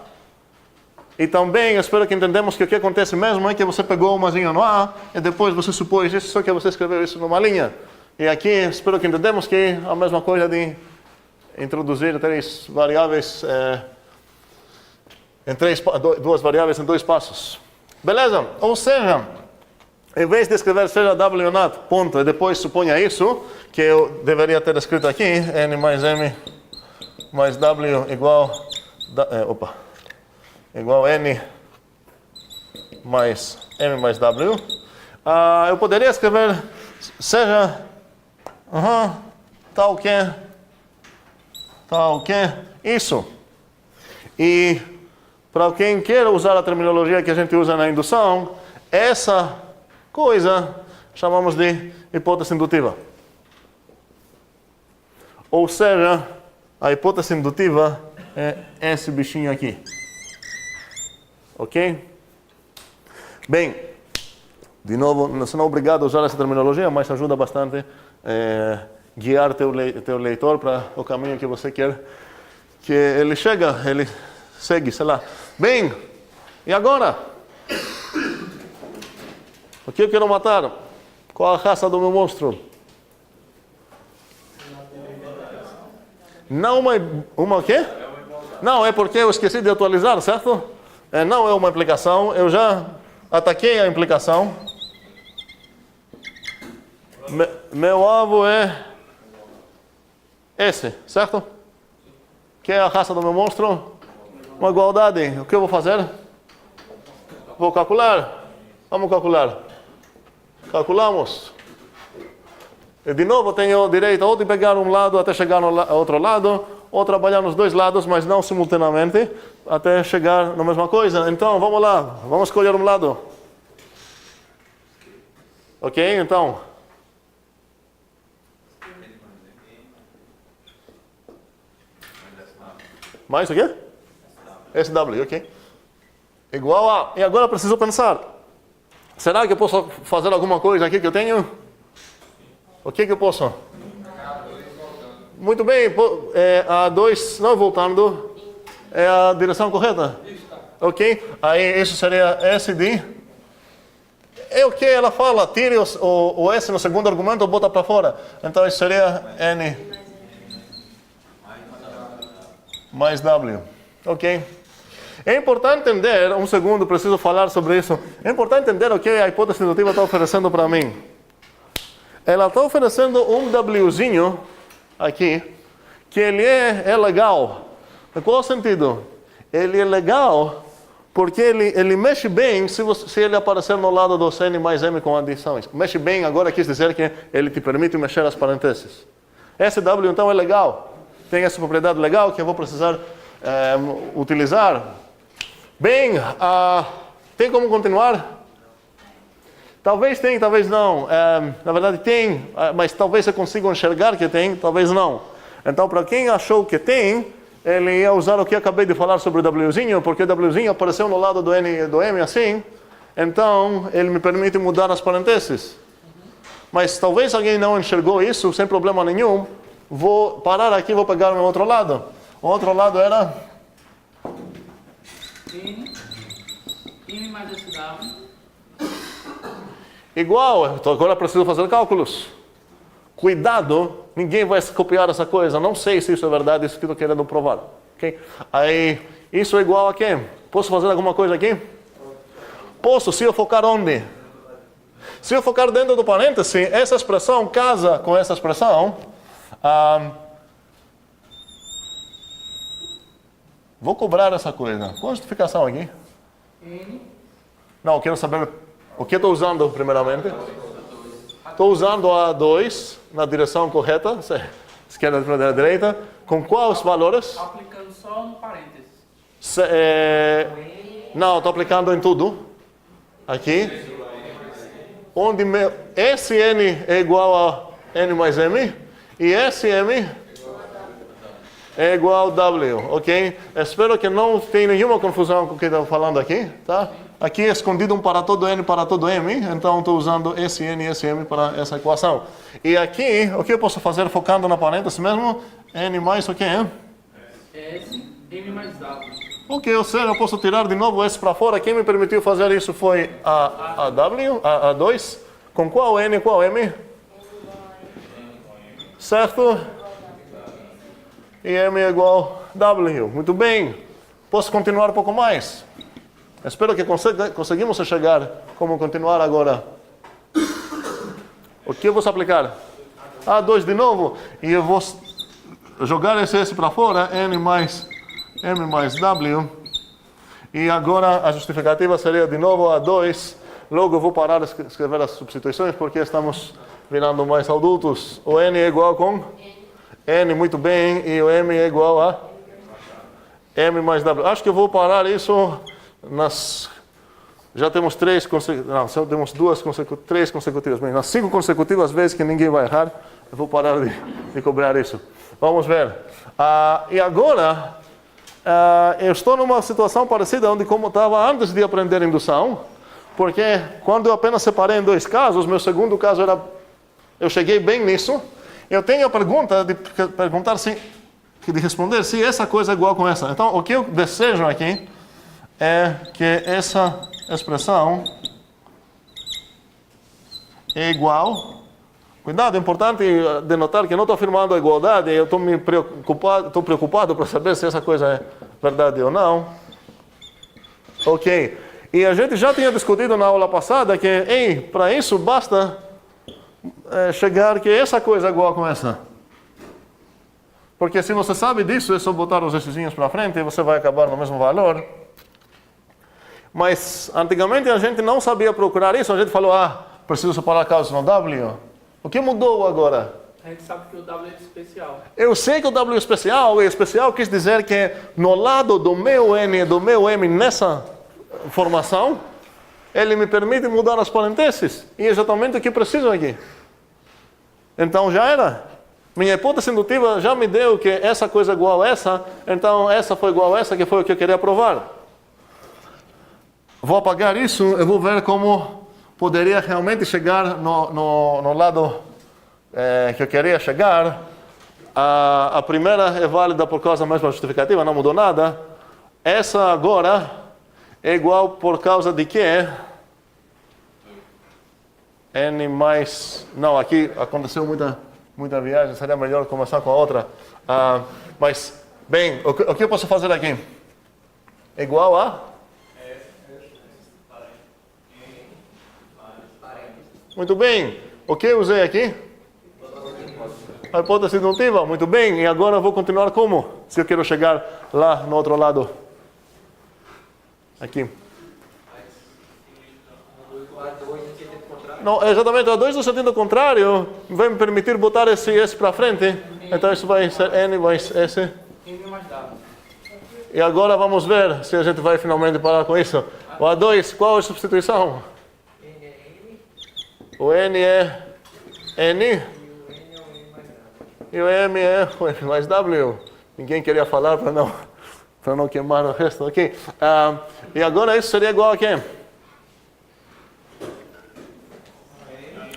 E também espero que entendamos que o que acontece mesmo é que você pegou uma azinha no A e depois você supôs isso, só que você escreveu isso numa linha. E aqui espero que entendamos que é a mesma coisa de introduzir 3 variáveis, duas variáveis em 2 passos. Beleza? Ou seja, em vez de escrever seja w not, ponto, e depois suponha isso, que eu deveria ter escrito aqui, n mais m mais w igual n mais m mais w, eu poderia escrever seja tal que isso. E para quem quer usar a terminologia que a gente usa na indução, essa coisa chamamos de hipótese indutiva. Ou seja, a hipótese indutiva é esse bichinho aqui. Ok? Bem, de novo, você não é obrigado a usar essa terminologia, mas ajuda bastante guiar teu leitor para o caminho que você quer que ele segue, sei lá. Bem, e agora? O que eu quero matar? Qual a raça do meu monstro? Não uma o quê? Não, é porque eu esqueci de atualizar, certo? Não é uma implicação, eu já ataquei a implicação. Meu alvo é esse, certo? Que é a raça do meu monstro? Uma igualdade. O que eu vou fazer? Vou calcular. Vamos calcular. Calculamos. E de novo tenho direito ou de pegar um lado até chegar ao outro lado, ou trabalhar nos 2 lados, mas não simultaneamente, até chegar na mesma coisa. Então, vamos lá. Vamos escolher um lado. Ok? Então. Mais o quê? SW, ok. Igual a... E agora eu preciso pensar. Será que eu posso fazer alguma coisa aqui que eu tenho? O que eu posso? Muito bem. A2 não voltando. É a direção correta? Ok. Aí isso seria S de... É o que ela fala. Tire o S no segundo argumento ou bota para fora. Então isso seria N mais W. Ok. É importante entender, um segundo, preciso falar sobre isso. É importante entender o que a hipótese indutiva está oferecendo para mim. Ela está oferecendo um Wzinho aqui, que ele é legal. Em qual sentido? Ele é legal porque ele mexe bem se ele aparecer no lado do N mais M com adições. Mexe bem agora quis dizer que ele te permite mexer as parênteses. Esse W então é legal. Tem essa propriedade legal que eu vou precisar utilizar. Bem, tem como continuar? Talvez tem, talvez não. Na verdade tem, mas talvez você consiga enxergar que tem, talvez não. Então, para quem achou que tem, ele ia usar o que eu acabei de falar sobre o Wzinho, porque o Wzinho apareceu no lado do N e do M assim, então ele me permite mudar as parênteses. Mas talvez alguém não enxergou isso, sem problema nenhum. Vou parar aqui e vou pegar o meu outro lado. O outro lado era... N mais SW. Igual, agora preciso fazer cálculos. Cuidado, ninguém vai copiar essa coisa. Não sei se isso é verdade, isso que eu estou querendo provar. Okay? Aí, Isso é igual a quê? Posso fazer alguma coisa aqui? Posso, se eu focar onde? Se eu focar dentro do parêntese, essa expressão casa com essa expressão. Vou cobrar essa coisa. Qual a justificação aqui? N. Não, eu quero saber o que estou usando primeiramente. Estou usando a 2 na direção correta, esquerda para a direita. Com quais valores? Aplicando só no parênteses. Não, estou aplicando em tudo. Aqui. Onde Sn é igual a N mais M. E Sm é igual a W, ok? Espero que não tenha nenhuma confusão com o que estou falando aqui, tá? Aqui é escondido um para todo N para todo M, então estou usando Sn e Sm para essa equação. E aqui, o que eu posso fazer focando na parêntese mesmo? N mais o que é? S, M mais W. Ok, ou seja, eu posso tirar de novo S para fora. Quem me permitiu fazer isso foi a W, a 2. Com qual N e qual M? Certo? E M é igual a W. Muito bem. Posso continuar um pouco mais? Espero que conseguimos chegar. Como continuar agora? O que eu vou aplicar? A2 de novo. E eu vou jogar esse S para fora. N mais M mais W. E agora a justificativa seria de novo A2. Logo eu vou parar de escrever as substituições porque estamos virando mais adultos. O N é igual com? N, muito bem. E o M é igual a? M mais W. Acho que eu vou parar isso nas... Já temos três consecutivas. Bem, nas 5 consecutivas vezes que ninguém vai errar, eu vou parar de cobrar isso. Vamos ver. E agora... eu estou numa situação parecida onde como estava antes de aprender indução, porque quando eu apenas separei em 2 casos, meu segundo caso era, eu cheguei bem nisso, eu tenho a pergunta de responder se essa coisa é igual com essa. Então, o que eu desejo aqui é que essa expressão é igual. Cuidado, é importante denotar que eu não estou afirmando a igualdade, eu estou preocupado para saber se essa coisa é verdade ou não. Ok. E a gente já tinha discutido na aula passada que, para isso basta chegar que essa coisa é igual com essa. Porque se você sabe disso, é só botar os exercícios para frente e você vai acabar no mesmo valor. Mas antigamente a gente não sabia procurar isso, a gente falou, preciso separar causas no W. O que mudou agora? A gente sabe que o W é especial. Eu sei que o W é especial, e especial quis dizer que no lado do meu N e do meu M nessa formação, ele me permite mudar as parênteses. E é exatamente o que preciso aqui. Então já era. Minha hipótese indutiva já me deu que essa coisa é igual a essa, então essa foi igual a essa, que foi o que eu queria provar. Vou apagar isso, eu vou ver como poderia realmente chegar no lado que eu queria chegar. A primeira é válida por causa da mesma justificativa, não mudou nada. Essa agora é igual por causa de quê? N mais... Não, aqui aconteceu muita viagem, seria melhor começar com a outra. Mas, bem, o que eu posso fazer aqui? É igual a? Muito bem. O que eu usei aqui? A hipótese indutiva. Muito bem. E agora eu vou continuar como? Se eu quero chegar lá no outro lado. Aqui. Não, exatamente. A 2 no sentido contrário vai me permitir botar esse S para frente. Então isso vai ser N mais S. M mais W. E agora vamos ver se a gente vai finalmente parar com isso. O A2, qual é a substituição? O N é N e o M é o M mais W. Ninguém queria falar para não queimar o resto, ok? E agora isso seria igual a quê?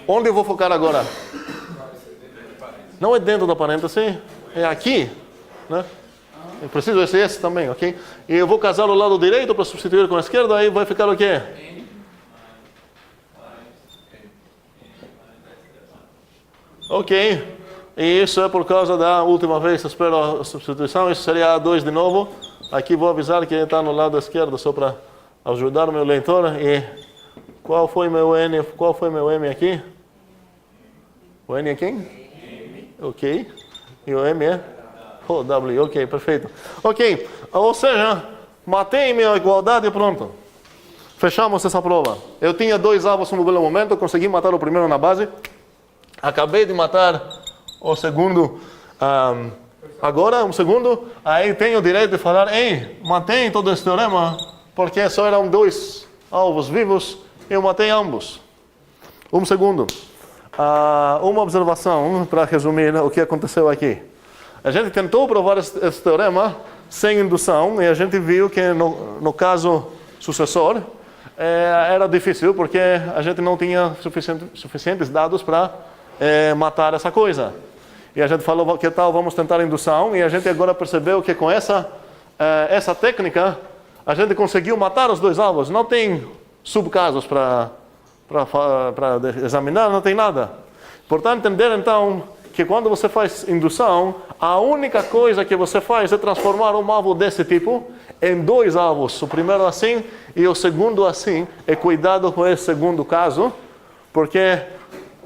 Onde eu vou focar agora? Não é dentro da parêntese, é aqui, né? Eu preciso esse S também, ok? E eu vou casar o lado direito para substituir com a esquerda, aí vai ficar o quê? Ok, e isso é por causa da última vez, espero a substituição, isso seria A2 de novo, Aqui vou avisar que ele está no lado esquerdo, só para ajudar o meu leitor. E qual foi meu N? Qual foi meu M aqui? O N é quem? M. Ok. E o M é? O W. Ok, perfeito. Ok, ou seja, matei minha igualdade e pronto. Fechamos essa prova. Eu tinha 2 avos no primeiro momento, consegui matar o primeiro na base. Acabei de matar o segundo. Agora, um segundo, aí tenho o direito de falar, ei, matei todo esse teorema, porque só eram 2 alvos vivos, eu matei ambos. Um segundo. Uma observação, para resumir o que aconteceu aqui. A gente tentou provar esse teorema sem indução, e a gente viu que no caso sucessor, era difícil, porque a gente não tinha suficientes dados para matar essa coisa. E a gente falou, que tal, vamos tentar indução, e a gente agora percebeu que com essa técnica, a gente conseguiu matar os 2 alvos. Não tem subcasos para examinar, não tem nada. Importante entender, então, que quando você faz indução, a única coisa que você faz é transformar um alvo desse tipo em 2 alvos. O primeiro assim e o segundo assim. E cuidado com esse segundo caso, porque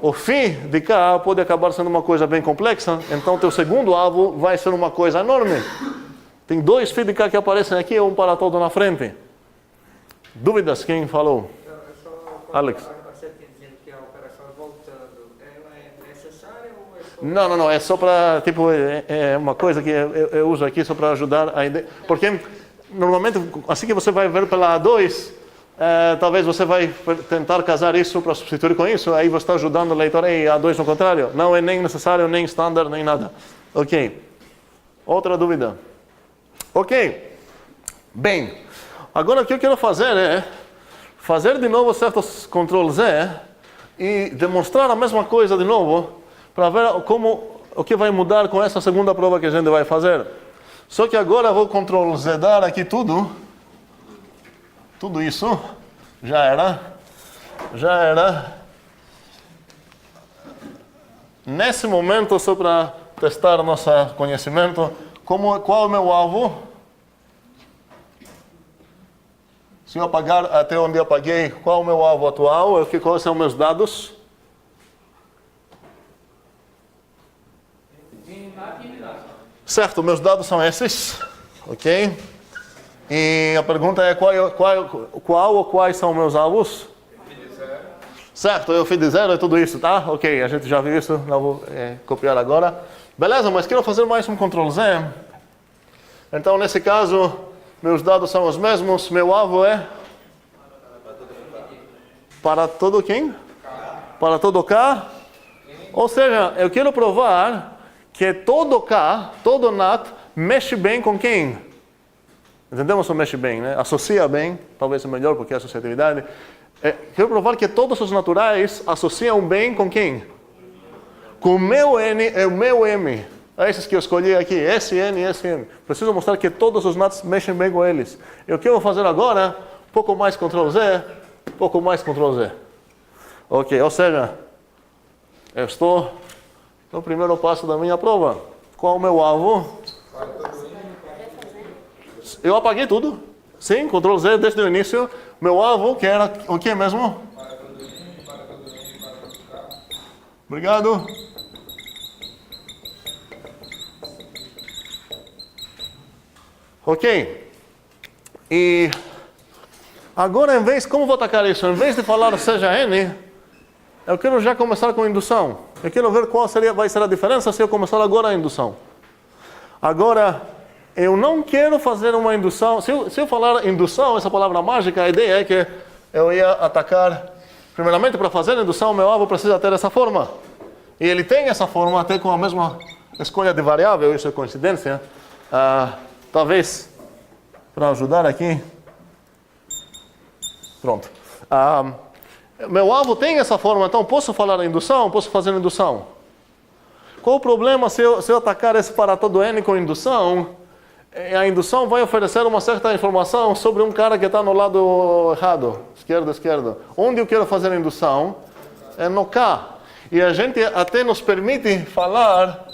o φ de K pode acabar sendo uma coisa bem complexa, então teu segundo alvo vai ser uma coisa enorme. Tem 2 φ de K que aparecem aqui, um para todo na frente. Dúvidas? Quem falou? Alex. Você está dizendo que a operação voltando, ela é necessária ou é só... Não, é só para, tipo, é uma coisa que eu uso aqui só para ajudar a ideia. Porque, normalmente, assim que você vai ver pela A2, talvez você vai tentar casar isso para substituir com isso, aí você está ajudando o leitor e A2 no contrário. Não é nem necessário, nem standard, nem nada. Ok. Outra dúvida? Ok. Bem, agora o que eu quero fazer é fazer de novo certos Ctrl Z e demonstrar a mesma coisa de novo para ver o que vai mudar com essa segunda prova que a gente vai fazer. Só que agora eu vou Ctrl Z dar aqui tudo isso, já era. Nesse momento, só para testar nosso conhecimento, qual é o meu alvo? Se eu apagar até onde eu apaguei, qual é o meu alvo atual? Quais são meus dados? Certo, meus dados são esses, ok? E a pergunta é qual ou quais são meus alvos? Certo, eu fiz de 0 e tudo isso, tá? Ok, a gente já viu isso, não vou copiar agora. Beleza, mas quero fazer mais um Ctrl Z. Então, nesse caso, meus dados são os mesmos, meu alvo é? Para todo quem? Para todo K. Ou seja, eu quero provar que todo K, todo NAT, mexe bem com quem? Entendemos o mexe bem, né? Associa bem, talvez é melhor porque é associatividade. Quero provar que todos os naturais associam bem com quem? Com o meu N e o meu M. Esses que eu escolhi aqui, S, N e S, M. Preciso mostrar que todos os NATs mexem bem com eles. E o que eu vou fazer agora? Um pouco mais Ctrl Z, um pouco mais Ctrl Z. Ok, ou seja, eu estou no primeiro passo da minha prova. Qual é o meu alvo? Eu apaguei tudo. Sim, Ctrl Z desde o início. Meu alvo, que era o que mesmo? Obrigado. Ok. E agora, como vou atacar isso? Em vez de falar seja N, eu quero já começar com indução. Eu quero ver qual vai ser a diferença se eu começar agora a indução. Agora, eu não quero fazer uma indução. Se eu falar indução, essa palavra mágica, a ideia é que eu ia atacar. Primeiramente, para fazer a indução, meu alvo precisa ter essa forma. E ele tem essa forma até com a mesma escolha de variável, isso é coincidência. Talvez, para ajudar aqui. Pronto. Meu alvo tem essa forma, então posso falar a indução, posso fazer a indução. Qual o problema se eu atacar esse para todo N com indução? A indução vai oferecer uma certa informação sobre um cara que está no lado errado, esquerdo. Onde eu quero fazer a indução é no K. E a gente até nos permite falar,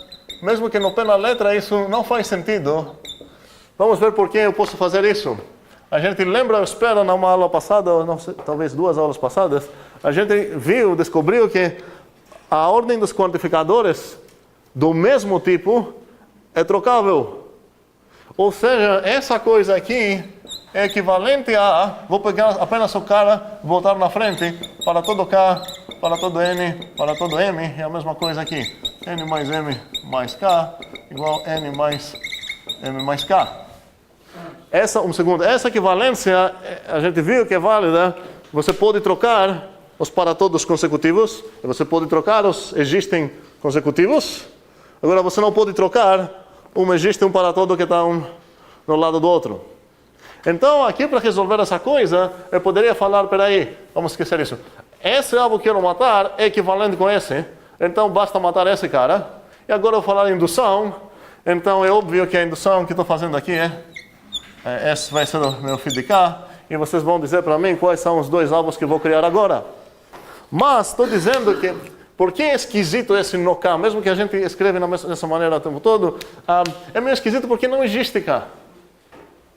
mesmo que no pé na letra isso não faz sentido, Vamos ver por que eu posso fazer isso. A gente lembra, eu espero, numa aula passada, não sei, talvez 2 aulas passadas, a gente descobriu que a ordem dos quantificadores do mesmo tipo é trocável. Ou seja, essa coisa aqui é equivalente a, vou pegar apenas o cara, voltar na frente, para todo K, para todo N, para todo M, é a mesma coisa aqui. N mais M mais K, igual N mais M mais K. Essa equivalência, a gente viu que é válida. Você pode trocar os para todos consecutivos, você pode trocar os existem consecutivos. Agora você não pode trocar existe um para todo que está um no lado do outro. Então, aqui para resolver essa coisa, eu poderia falar, peraí, vamos esquecer isso. Esse alvo que eu quero matar é equivalente com esse, então basta matar esse cara. E agora eu vou falar em indução, então é óbvio que a indução que estou fazendo aqui esse vai ser o meu φ de K, e vocês vão dizer para mim quais são os 2 alvos que eu vou criar agora. Mas estou dizendo que, por que é esquisito esse no K, mesmo que a gente escreve dessa maneira o tempo todo, é meio esquisito porque não existe K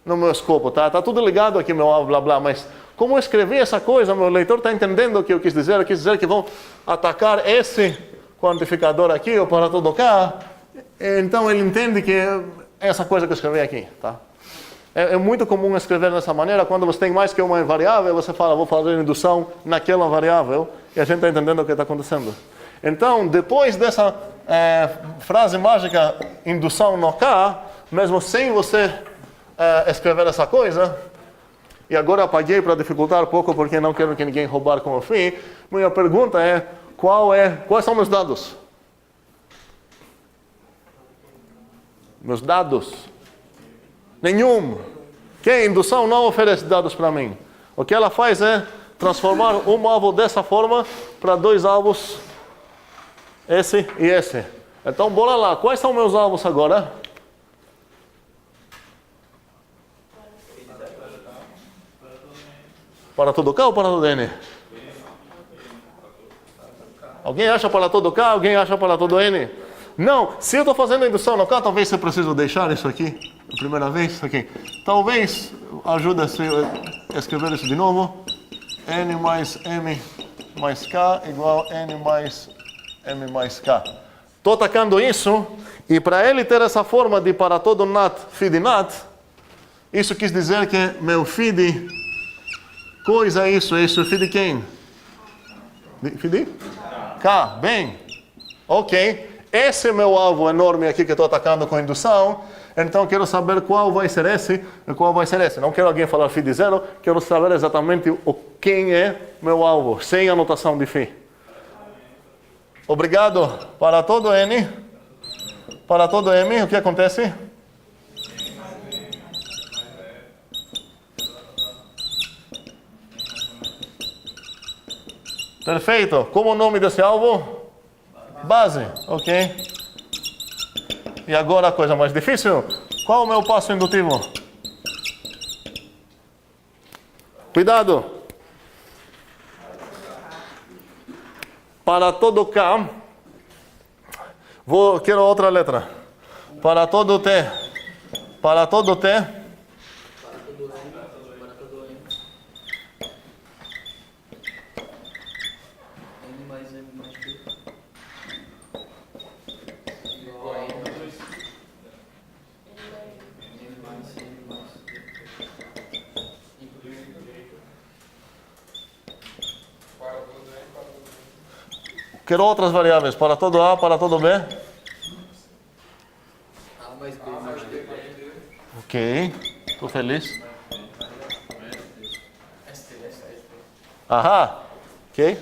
no meu escopo, tá? Está tudo ligado aqui, meu alvo, blá blá, mas como eu escrevi essa coisa, meu leitor está entendendo o que eu quis dizer. Eu quis dizer que vão atacar esse quantificador aqui, o para todo K, então ele entende que é essa coisa que eu escrevi aqui, tá? É muito comum escrever dessa maneira. Quando você tem mais que uma variável, você fala, vou fazer indução naquela variável, e a gente está entendendo o que está acontecendo. Então, depois dessa frase mágica, indução no K, mesmo sem você escrever essa coisa, e agora apaguei para dificultar um pouco, porque não quero que ninguém roubar como fim, minha pergunta é, quais são meus dados? Meus dados? Nenhum. Que a indução não oferece dados para mim. O que ela faz é transformar um alvo dessa forma para 2 alvos, esse e esse. Então, bora lá. Quais são meus alvos agora? Para todo K ou para todo N? Alguém acha para todo K? Alguém acha para todo N? Não, se eu estou fazendo a indução no K, talvez eu preciso deixar isso aqui a primeira vez. Okay. Talvez ajude a escrever isso de novo. N mais M mais K igual N mais M mais K. Estou atacando isso, e para ele ter essa forma de para todo NAT, φ de NAT, isso quis dizer que meu φ de coisa é isso φ de quem? Φ de? K, bem. Ok. Esse é meu alvo enorme aqui que estou atacando com indução. Então quero saber qual vai ser esse e qual vai ser esse. Não quero alguém falar φ de 0, quero saber exatamente quem é meu alvo, sem anotação de φ. Obrigado. Para todo N, para todo M, o que acontece? Perfeito. Como o nome desse alvo? Base, ok. E agora a coisa mais difícil. Qual o meu passo indutivo? Cuidado. Para todo K, quero outra letra. Para todo T. Para todo T. Para todo N, para todo N. N mais M mais P. Igual a N mais M mais M mais P. Para todo N, para todo N. Quero outras variáveis. Para todo A, para todo B. A mais B mais D. Ok. Estou feliz. Aham. Ok.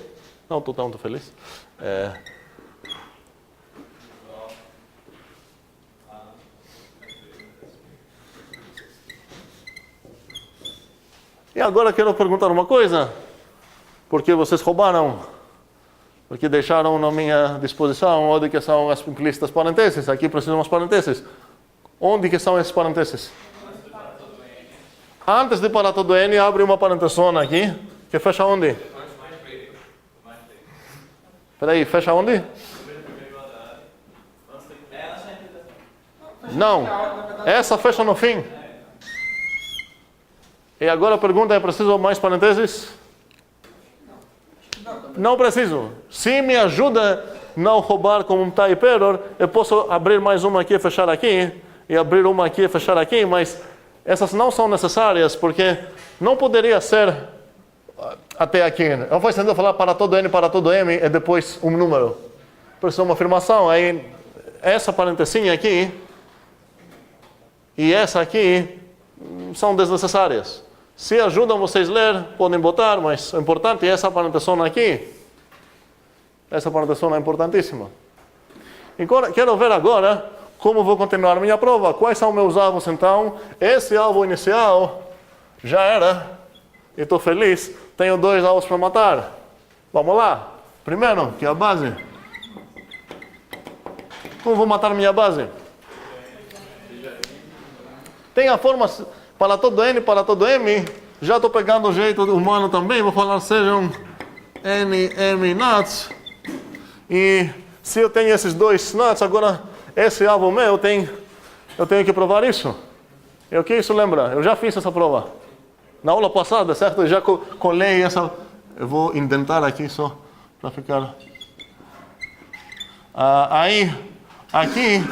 Não estou tão feliz. E agora quero perguntar uma coisa. Por que vocês roubaram? Porque deixaram na minha disposição onde que são as implícitas parênteses. Aqui precisamos parênteses. Onde que são esses parênteses? Antes de para todo N, abre uma parentesona aqui, que fecha onde? Espera aí, fecha onde? Não, essa fecha no fim. E agora a pergunta é, preciso mais parênteses? Não preciso. Se me ajuda a não roubar como um type error, eu posso abrir mais uma aqui e fechar aqui, e abrir uma aqui e fechar aqui, mas essas não são necessárias, porque não poderia ser até aqui. Eu vou entender falar para todo n, para todo m, e depois um número. Por isso é uma afirmação. Aí, essa parentesinha aqui e essa aqui são desnecessárias. Se ajudam vocês a ler, podem botar, mas o importante é essa parentesona aqui. Essa parentesona é importantíssima. E quero ver agora como vou continuar minha prova. Quais são meus alvos então? Esse alvo inicial já era. E estou feliz. Tenho 2 alvos para matar. Vamos lá. Primeiro, que é a base. Como vou matar minha base? Tem a forma para todo n, para todo m. Já estou pegando o jeito humano também. Vou falar sejam n, m, nuts. E se eu tenho esses 2 nuts, agora esse alvo meu, eu tenho que provar isso. E o que isso lembra? Eu já fiz essa prova. Na aula passada, certo? Eu já colei essa. Eu vou indentar aqui só para ficar. Aí, aqui,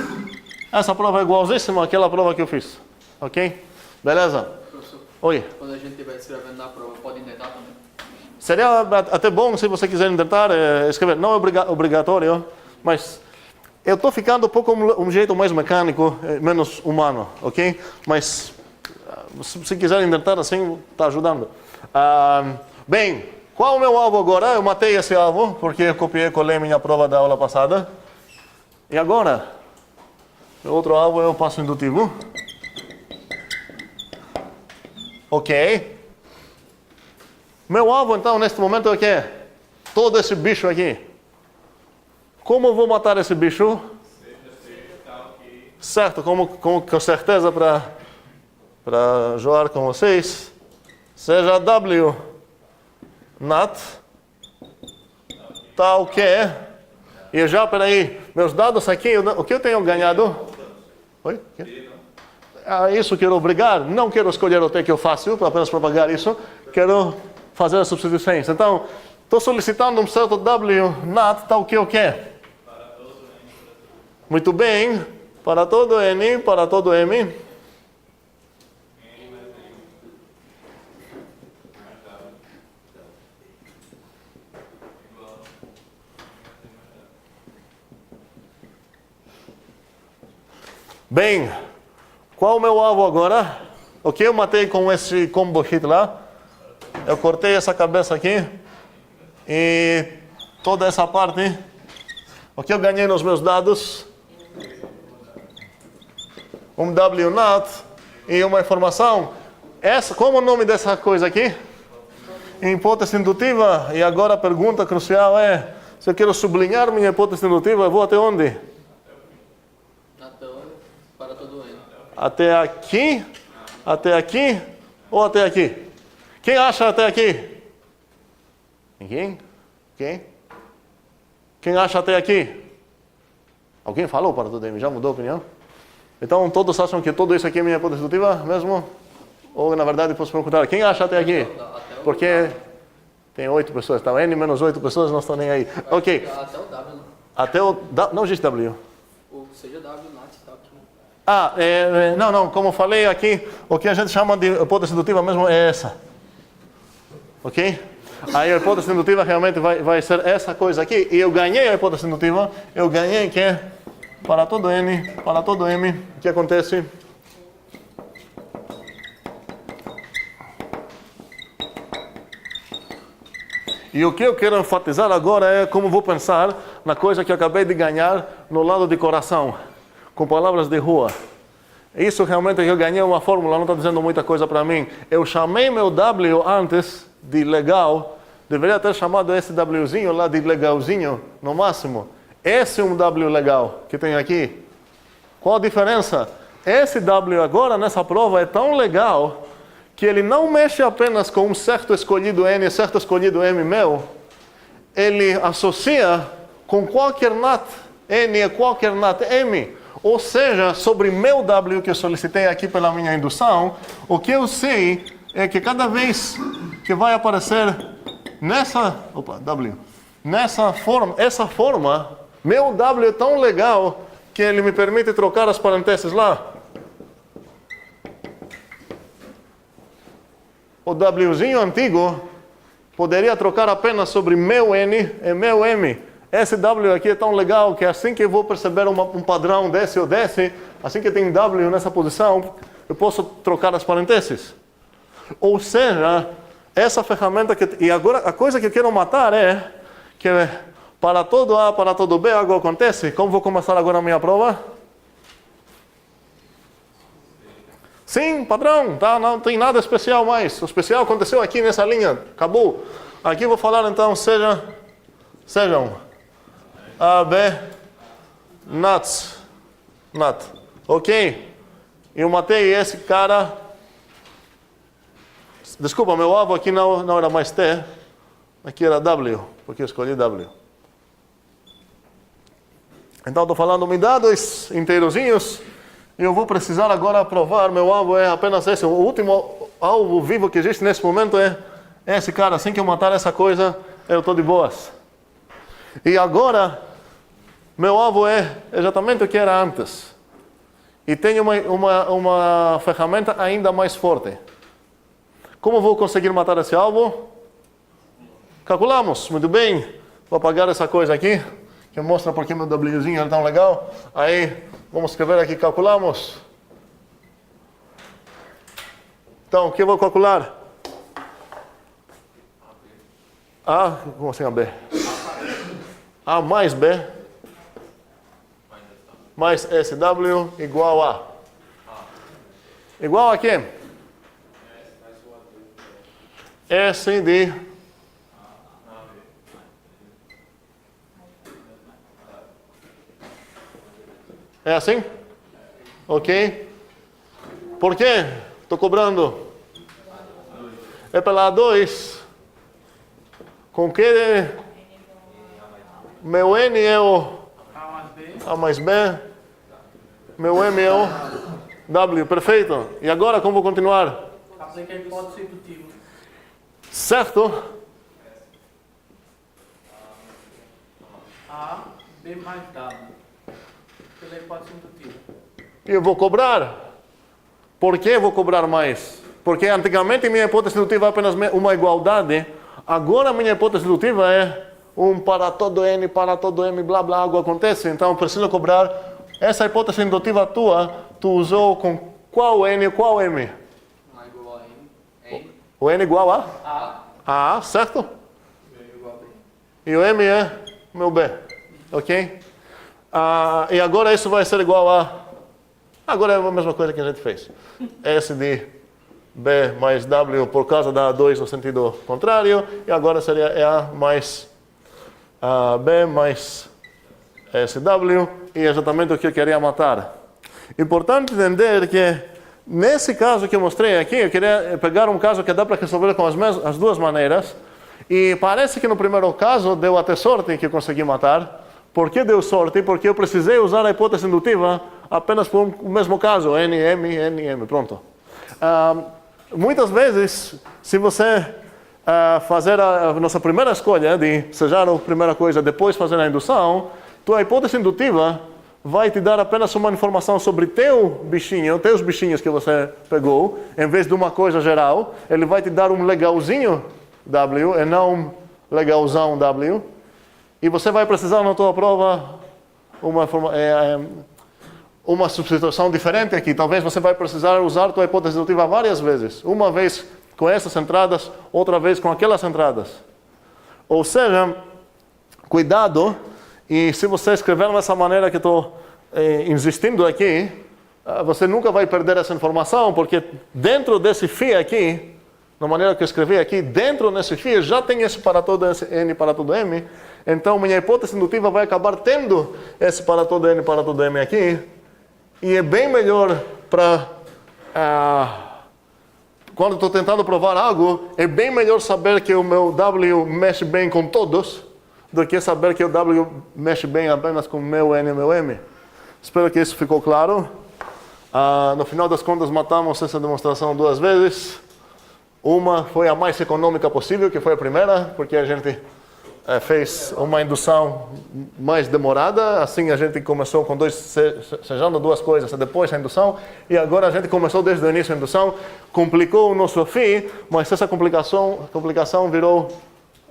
essa prova é igualzíssima àquela prova que eu fiz. Ok? Beleza? Professor, Oi. quando a gente estiver escrevendo na prova, pode indentar também? Seria até bom se você quiser indentar, escrever. Não é obrigatório, mas eu estou ficando um pouco um jeito mais mecânico, menos humano, ok? Mas se quiser indentar assim, está ajudando. Bem, qual é o meu alvo agora? Eu matei esse alvo, porque eu copiei e colei minha prova da aula passada. E agora? O outro alvo é o passo indutivo. Ok. Meu alvo, então, neste momento é o quê? Todo esse bicho aqui. Como eu vou matar esse bicho? Certo, com certeza para jogar com vocês. Seja W nat tal que. E já, peraí, meus dados aqui, o que eu tenho ganhado? Oi? Isso quero obrigar. Não quero escolher o T que eu faço, apenas propagar isso. Quero fazer as substituições. Então, estou solicitando um certo W nat tal que o quê? Muito bem. Para todo n, para todo m. Bem, qual o meu alvo agora? O que eu matei com esse combo hit lá? Eu cortei essa cabeça aqui e toda essa parte. O que eu ganhei nos meus dados? Um W nat e uma informação. Como é o nome dessa coisa aqui? Hipótese indutiva. E agora a pergunta crucial é: se eu quero sublinhar minha hipótese indutiva, eu vou até onde? Até onde? Para todo n. Até aqui ou até aqui? Quem acha até aqui? Ninguém? Quem? Quem acha até aqui? Alguém falou para todo m? Já mudou a opinião? Então todos acham que tudo isso aqui é minha hipótese indutiva mesmo? Ou na verdade posso perguntar, quem acha até aqui? Porque tem 8 pessoas, então n menos 8 pessoas não estão nem aí. Ok. Até o W, né? Até o W, não existe W. Ou seja, W, NAT e tal. Aqui. Não, como eu falei aqui, o que a gente chama de hipótese indutiva mesmo é essa. Ok? Aí a hipótese indutiva realmente vai ser essa coisa aqui. E eu ganhei a hipótese indutiva, eu ganhei que para todo n, para todo m, o que acontece? E o que eu quero enfatizar agora é como vou pensar na coisa que eu acabei de ganhar no lado de coração, com palavras de rua. Isso realmente que eu ganhei uma fórmula, não está dizendo muita coisa para mim. Eu chamei meu W antes de legal, deveria ter chamado esse Wzinho lá de legalzinho, no máximo. Esse é um W legal que tem aqui. Qual a diferença? Esse W agora nessa prova é tão legal que ele não mexe apenas com um certo escolhido N e certo escolhido M meu, ele associa com qualquer NAT N e qualquer NAT M. Ou seja, sobre meu W que eu solicitei aqui pela minha indução, o que eu sei é que cada vez que vai aparecer nessa forma, essa forma, meu W é tão legal que ele me permite trocar as parênteses lá. O Wzinho antigo poderia trocar apenas sobre meu N e meu M. Esse W aqui é tão legal que assim que eu vou perceber um padrão desse ou desse, assim que tem W nessa posição, eu posso trocar as parênteses. Ou seja, essa ferramenta que... E agora a coisa que eu quero matar é que para todo A, para todo B, algo acontece. Como vou começar agora a minha prova? Sim, padrão, tá? Não tem nada especial mais. O especial aconteceu aqui nessa linha, acabou. Aqui eu vou falar então, sejam A, B, NAT. Ok? Eu matei esse cara. Desculpa, meu alvo aqui não era mais T. Aqui era W, porque eu escolhi W. Então estou falando, me dá dois inteirozinhos. Eu vou precisar agora provar, meu alvo é apenas esse. O último alvo vivo que existe nesse momento é esse cara. Assim que eu matar essa coisa, eu estou de boas. E agora, meu alvo é exatamente o que era antes. E tenho uma ferramenta ainda mais forte. Como vou conseguir matar esse alvo? Calculamos, muito bem. Vou apagar essa coisa aqui, que mostra porque meu Wzinho é tão legal. Aí, vamos escrever aqui, calculamos. Então, o que eu vou calcular? A, como assim A, B? A mais B, mais SW igual a. Igual a quê? S de é assim? Ok? Por quê? Estou cobrando. É pela A2. Com que meu N é o A mais B. Meu M é o W. Perfeito. E agora como vou continuar? Aplica a hipótese indutiva. Certo? A, B mais W. Pela hipótese indutiva. E eu vou cobrar. Por que eu vou cobrar mais? Porque antigamente minha hipótese indutiva é apenas uma igualdade. Agora minha hipótese indutiva é para todo N, para todo M, blá blá, algo acontece. Então eu preciso cobrar. Essa hipótese indutiva tua, tu usou com qual N e qual M? A igual a N. O N igual a? A. Certo? B igual a B. E o M é meu B. Ok? E agora isso vai ser igual a... Agora é a mesma coisa que a gente fez. S de B mais W por causa da 2 no sentido contrário. E agora seria A mais B mais SW. E exatamente o que eu queria matar. Importante entender que nesse caso que eu mostrei aqui, eu queria pegar um caso que dá para resolver com as duas maneiras. E parece que no primeiro caso deu até sorte que eu consegui matar. Por que deu sorte? Porque eu precisei usar a hipótese indutiva apenas por o mesmo caso. N, M, N, M. Pronto. Muitas vezes, se você fazer a nossa primeira escolha de sejar a primeira coisa, depois fazer a indução, tua hipótese indutiva vai te dar apenas uma informação sobre teus bichinhos que você pegou, em vez de uma coisa geral. Ele vai te dar um legalzinho W e não um legalzão W. E você vai precisar na tua prova uma substituição diferente aqui. Talvez você vai precisar usar tua hipótese indutiva várias vezes. Uma vez com essas entradas, outra vez com aquelas entradas. Ou seja, cuidado. E se você escrever dessa maneira que estou insistindo aqui, você nunca vai perder essa informação, porque dentro desse φ aqui, na maneira que eu escrevi aqui, dentro desse φ já tem esse para todo esse N para todo M. Então minha hipótese indutiva vai acabar tendo esse para todo N para todo M aqui. E é bem melhor para... quando estou tentando provar algo, é bem melhor saber que o meu W mexe bem com todos, do que saber que o W mexe bem apenas com meu N e meu M. Espero que isso ficou claro. No final das contas, matamos essa demonstração 2 vezes. Uma foi a mais econômica possível, que foi a primeira, porque a gente fez uma indução mais demorada. Assim a gente começou com sejando duas coisas, depois a indução, e agora a gente começou desde o início a indução. Complicou o nosso fim, mas essa complicação virou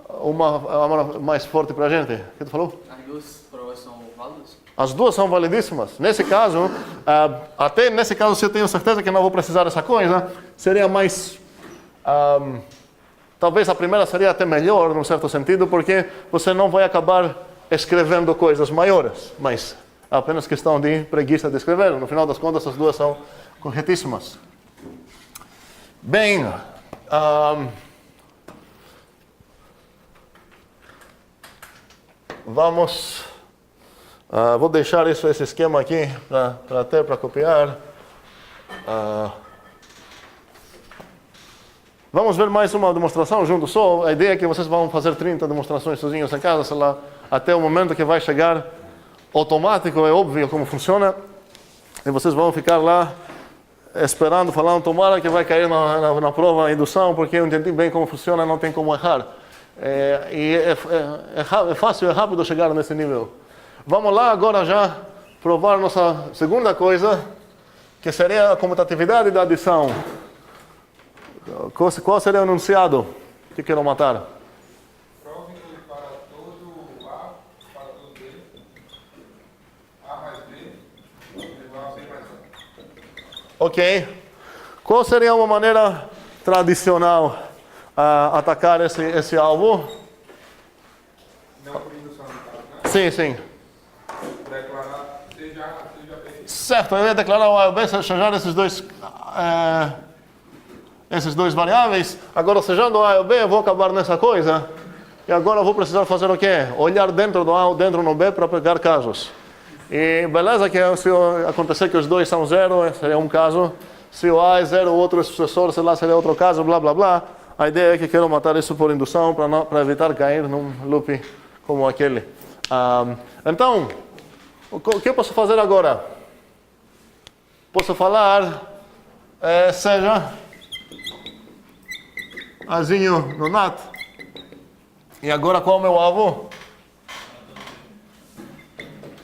uma mais forte para a gente. O que tu falou? As duas provas são válidas? As duas são validíssimas. Nesse caso, até nesse caso, se eu tenho certeza que não vou precisar dessa coisa, seria mais... talvez a primeira seria até melhor, num certo sentido, porque você não vai acabar escrevendo coisas maiores, mas é apenas questão de preguiça de escrever. No final das contas, as duas são corretíssimas. Bem, vamos... vou deixar esse esquema aqui para copiar. Vamos ver mais uma demonstração junto só. A ideia é que vocês vão fazer 30 demonstrações sozinhos em casa, sei lá, até o momento que vai chegar automático, é óbvio como funciona. E vocês vão ficar lá esperando, falando, tomara que vai cair na prova a indução, porque eu entendi bem como funciona, não tem como errar. É fácil, é rápido chegar nesse nível. Vamos lá agora já provar nossa segunda coisa, que seria a comutatividade da adição. Qual seria o enunciado que quero matar? Prove que para todo A, para todo B, A mais B igual a C mais A. Ok. Qual seria uma maneira tradicional a atacar esse alvo? Não por indução no caso, né? Sim, sim. Declarar C já fez. Certo, eu ia declarar o A e o B, sejar esses dois variáveis. Agora, sejando A e o B, eu vou acabar nessa coisa. E agora eu vou precisar fazer o quê? Olhar dentro do A ou dentro no B para pegar casos. E beleza que se acontecer que os dois são zero, seria um caso. Se o A é zero, o outro é sucessor, sei lá, seria outro caso, blá, blá, blá. A ideia é que quero matar isso por indução para evitar cair num loop como aquele. Então, o que eu posso fazer agora? Posso falar, seja Azinho no NAT. E agora qual é o meu alvo?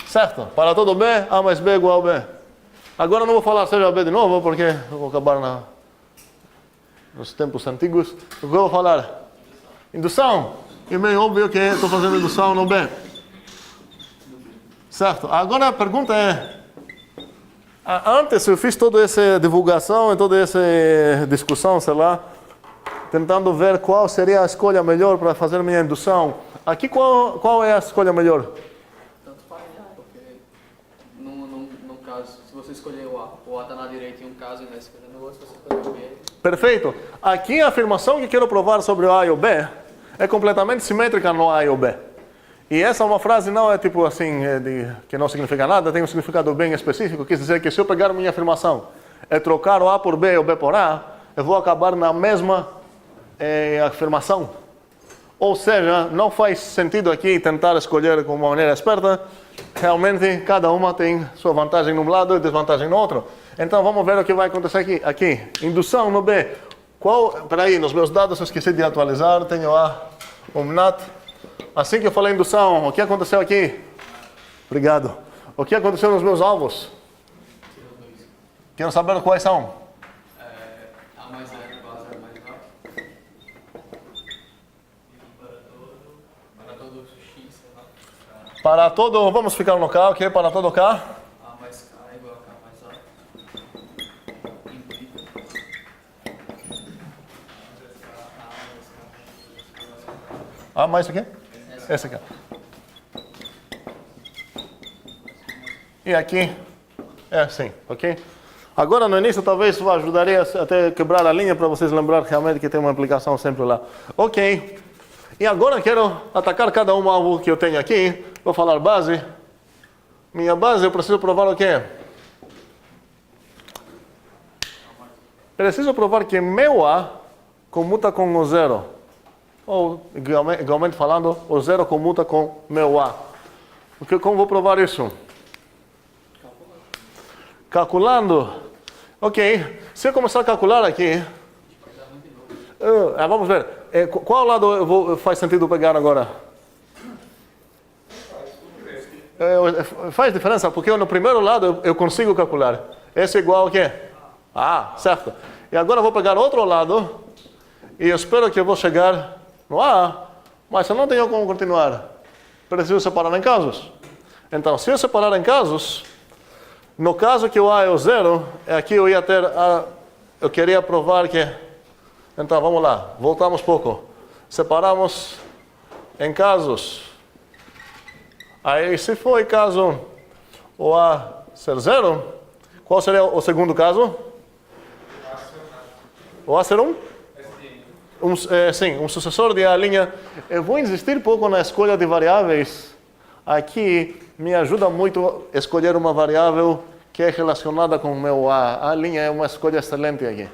Certo, para todo B, A mais B igual a B. Agora eu não vou falar seja B de novo, porque eu vou acabar nos tempos antigos. O que eu vou falar? Indução. E meio óbvio que estou fazendo indução no B. Certo, agora a pergunta é... Antes eu fiz toda essa divulgação e toda essa discussão, sei lá, tentando ver qual seria a escolha melhor para fazer minha indução. Aqui qual é a escolha melhor? Tanto faz, porque num caso, se você escolher o A está na direita em um caso e na esquerda no outro, se você escolher o B... Perfeito. Aqui a afirmação que quero provar sobre o A e o B é completamente simétrica no A e o B. E essa é uma frase não é tipo assim, que não significa nada, tem um significado bem específico. Quer dizer que se eu pegar minha afirmação e trocar o A por B e o B por A, eu vou acabar na mesma afirmação. Ou seja, não faz sentido aqui tentar escolher com uma maneira esperta. Realmente, cada uma tem sua vantagem num lado e desvantagem no outro. Então, vamos ver o que vai acontecer aqui. Indução no B. Espera aí, nos meus dados eu esqueci de atualizar. Tenho o NAT. Assim que eu falei indução, o que aconteceu aqui? Obrigado. O que aconteceu nos meus alvos? Quero saber quais são. A mais 0 igual a 0 mais A. Para todo X, sei lá. Para todo, vamos ficar no K, ok? Para todo K. A mais K igual a K mais A. Implica. Mais o quê? Esse aqui. E aqui é assim, ok? Agora no início talvez ajudaria até quebrar a linha para vocês lembrarem realmente que tem uma implicação sempre lá. Ok. E agora quero atacar cada alvo que eu tenho aqui. Vou falar base. Minha base eu preciso provar o quê? Preciso provar que meu A comuta com o zero. Ou, igualmente falando, o zero comuta com meu A. Como vou provar isso? Calculando. Ok. Se eu começar a calcular aqui, Vamos ver. Qual lado faz sentido pegar agora? Faz diferença, porque no primeiro lado eu consigo calcular. Esse é igual a quê? Certo. E agora eu vou pegar outro lado e eu espero que eu vou chegar no A, mas eu não tenho como continuar. Preciso separar em casos. Então, se eu separar em casos, no caso que o A é o 0, aqui eu ia ter eu queria provar que... Então, vamos lá. Voltamos um pouco. Separamos em casos. Aí, se for caso o A ser 0, qual seria o segundo caso? O A ser 1? Sim, um sucessor de A'. Eu vou insistir um pouco na escolha de variáveis. Aqui me ajuda muito a escolher uma variável que é relacionada com o meu A. A' é uma escolha excelente aqui.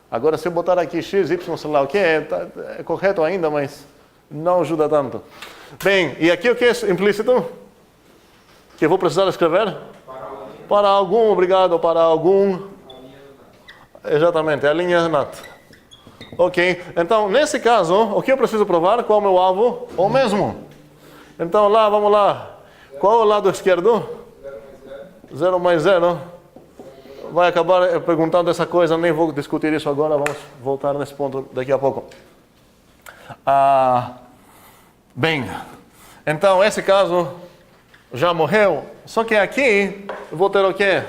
Agora, se eu botar aqui x, y, sei lá o que, é correto ainda, mas não ajuda tanto. Bem, e aqui o que é implícito? Que eu vou precisar escrever? Para algum, obrigado, para algum. Exatamente, a linha NAT. Ok, então nesse caso, o que eu preciso provar? Qual é o meu alvo? O mesmo. Então lá, vamos lá. Qual é o lado esquerdo? 0 mais 0. Vai acabar perguntando essa coisa, nem vou discutir isso agora, vamos voltar nesse ponto daqui a pouco. Bem, então esse caso já morreu, só que aqui eu vou ter o quê?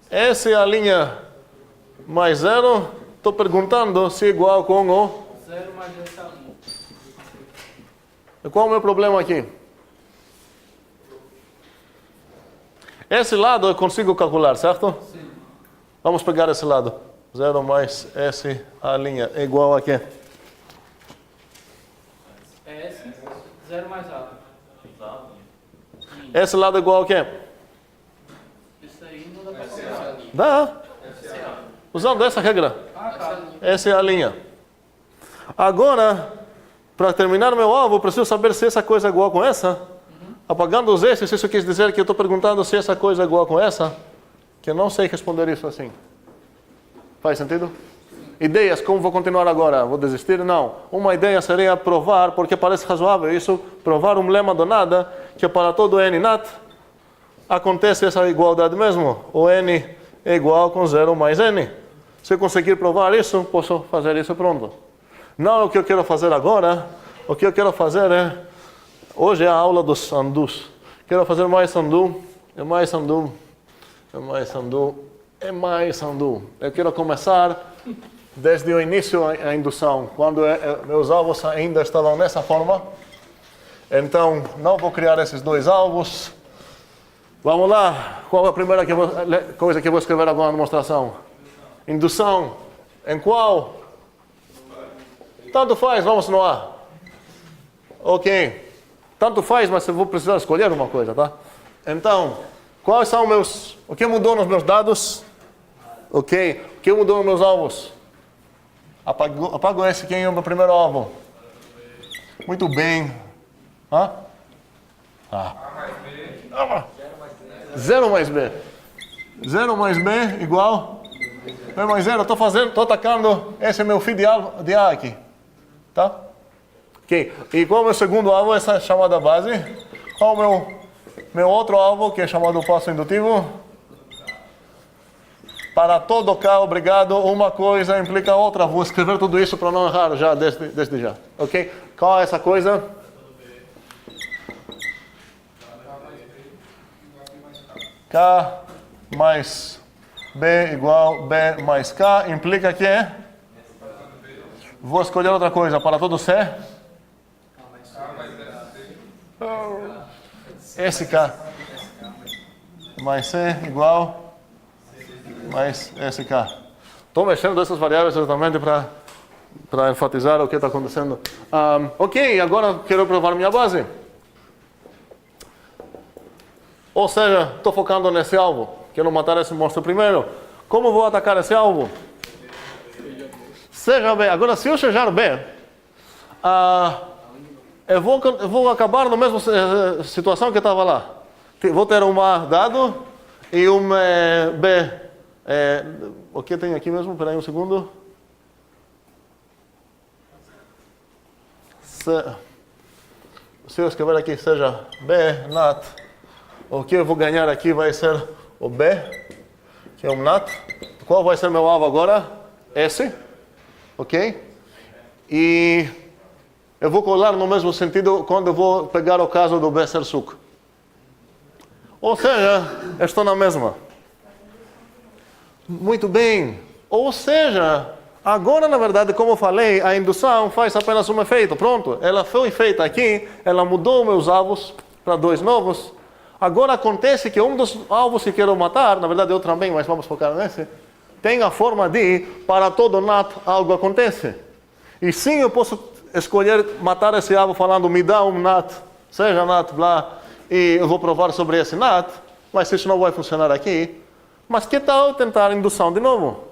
Essa é a linha mais 0, estou perguntando se é igual com o... 0 mais essa 1. Qual é o meu problema aqui? Esse lado eu consigo calcular, certo? Sim. Vamos pegar esse lado. 0 mais S, a linha, é igual a quê? S, 0 mais A. Esse lado é igual a quê? Isso aí não dá pra calcular. Dá. Usando essa regra. Essa é a linha. Agora, para terminar meu alvo, eu preciso saber se essa coisa é igual com essa. Apagando os esses, isso quer dizer que eu estou perguntando se essa coisa é igual com essa, que eu não sei responder isso assim. Faz sentido? Ideias, como vou continuar agora? Vou desistir? Não. Uma ideia seria provar, porque parece razoável isso, provar um lema do nada, que para todo n NAT acontece essa igualdade mesmo. O n é igual com 0 mais n. Se eu conseguir provar isso, posso fazer isso pronto. Não é o que eu quero fazer agora. O que eu quero fazer é... Hoje é a aula dos undos. Quero fazer mais undo, e mais undo, e mais undo, e mais undo. Eu quero começar desde o início a indução, quando meus alvos ainda estavam nessa forma. Então, não vou criar esses dois alvos. Vamos lá. Qual é a primeira coisa que eu vou escrever agora na demonstração? Indução. Em qual? Tanto faz, vamos no A. Ok. Tanto faz, mas eu vou precisar escolher uma coisa, tá? Então, quais são meus... O que mudou nos meus dados? Ok. O que mudou nos meus alvos? Apago esse aqui em meu primeiro alvo. Muito bem. Hã? A mais B. 0 mais B. 0 mais B igual... B mais 0. Estou atacando... Esse é meu fio de A aqui. Tá? Ok. E qual é o meu segundo alvo? Essa chamada base. Qual é o meu outro alvo, que é chamado passo indutivo? Para todo K, obrigado, uma coisa implica outra. Vou escrever tudo isso para não errar já, desde já. Ok? Qual é essa coisa? K mais B igual B mais K implica que é? Vou escolher outra coisa. Para todo C? SK mais C igual mais SK. Estou mexendo dessas variáveis exatamente para enfatizar o que está acontecendo. Ok, agora quero provar minha base. Ou seja, estou focando nesse alvo. Quero matar esse monstro primeiro. Como vou atacar esse alvo? Seja B. Agora, se eu chegar B, eu vou acabar na mesma situação que estava lá. Vou ter um A dado e um B. O que tem aqui mesmo? Espera aí um segundo. se eu escrever aqui seja B NAT, o que eu vou ganhar aqui vai ser o B, que é um NAT. Qual vai ser meu alvo agora? S, ok? E eu vou colar no mesmo sentido quando eu vou pegar o caso do B ser suco. Ou seja, eu estou na mesma. Muito bem. Ou seja, agora, na verdade, como eu falei, a indução faz apenas um efeito. Pronto, ela foi feita aqui, ela mudou meus alvos para 2 novos. Agora acontece que um dos alvos que quero matar, na verdade eu também, mas vamos focar nesse, tem a forma de, para todo NAT, algo acontece. E sim, eu posso escolher matar esse alvo falando, me dá um NAT, seja NAT, blá, e eu vou provar sobre esse NAT, mas isso não vai funcionar aqui. Mas que tal tentar indução de novo?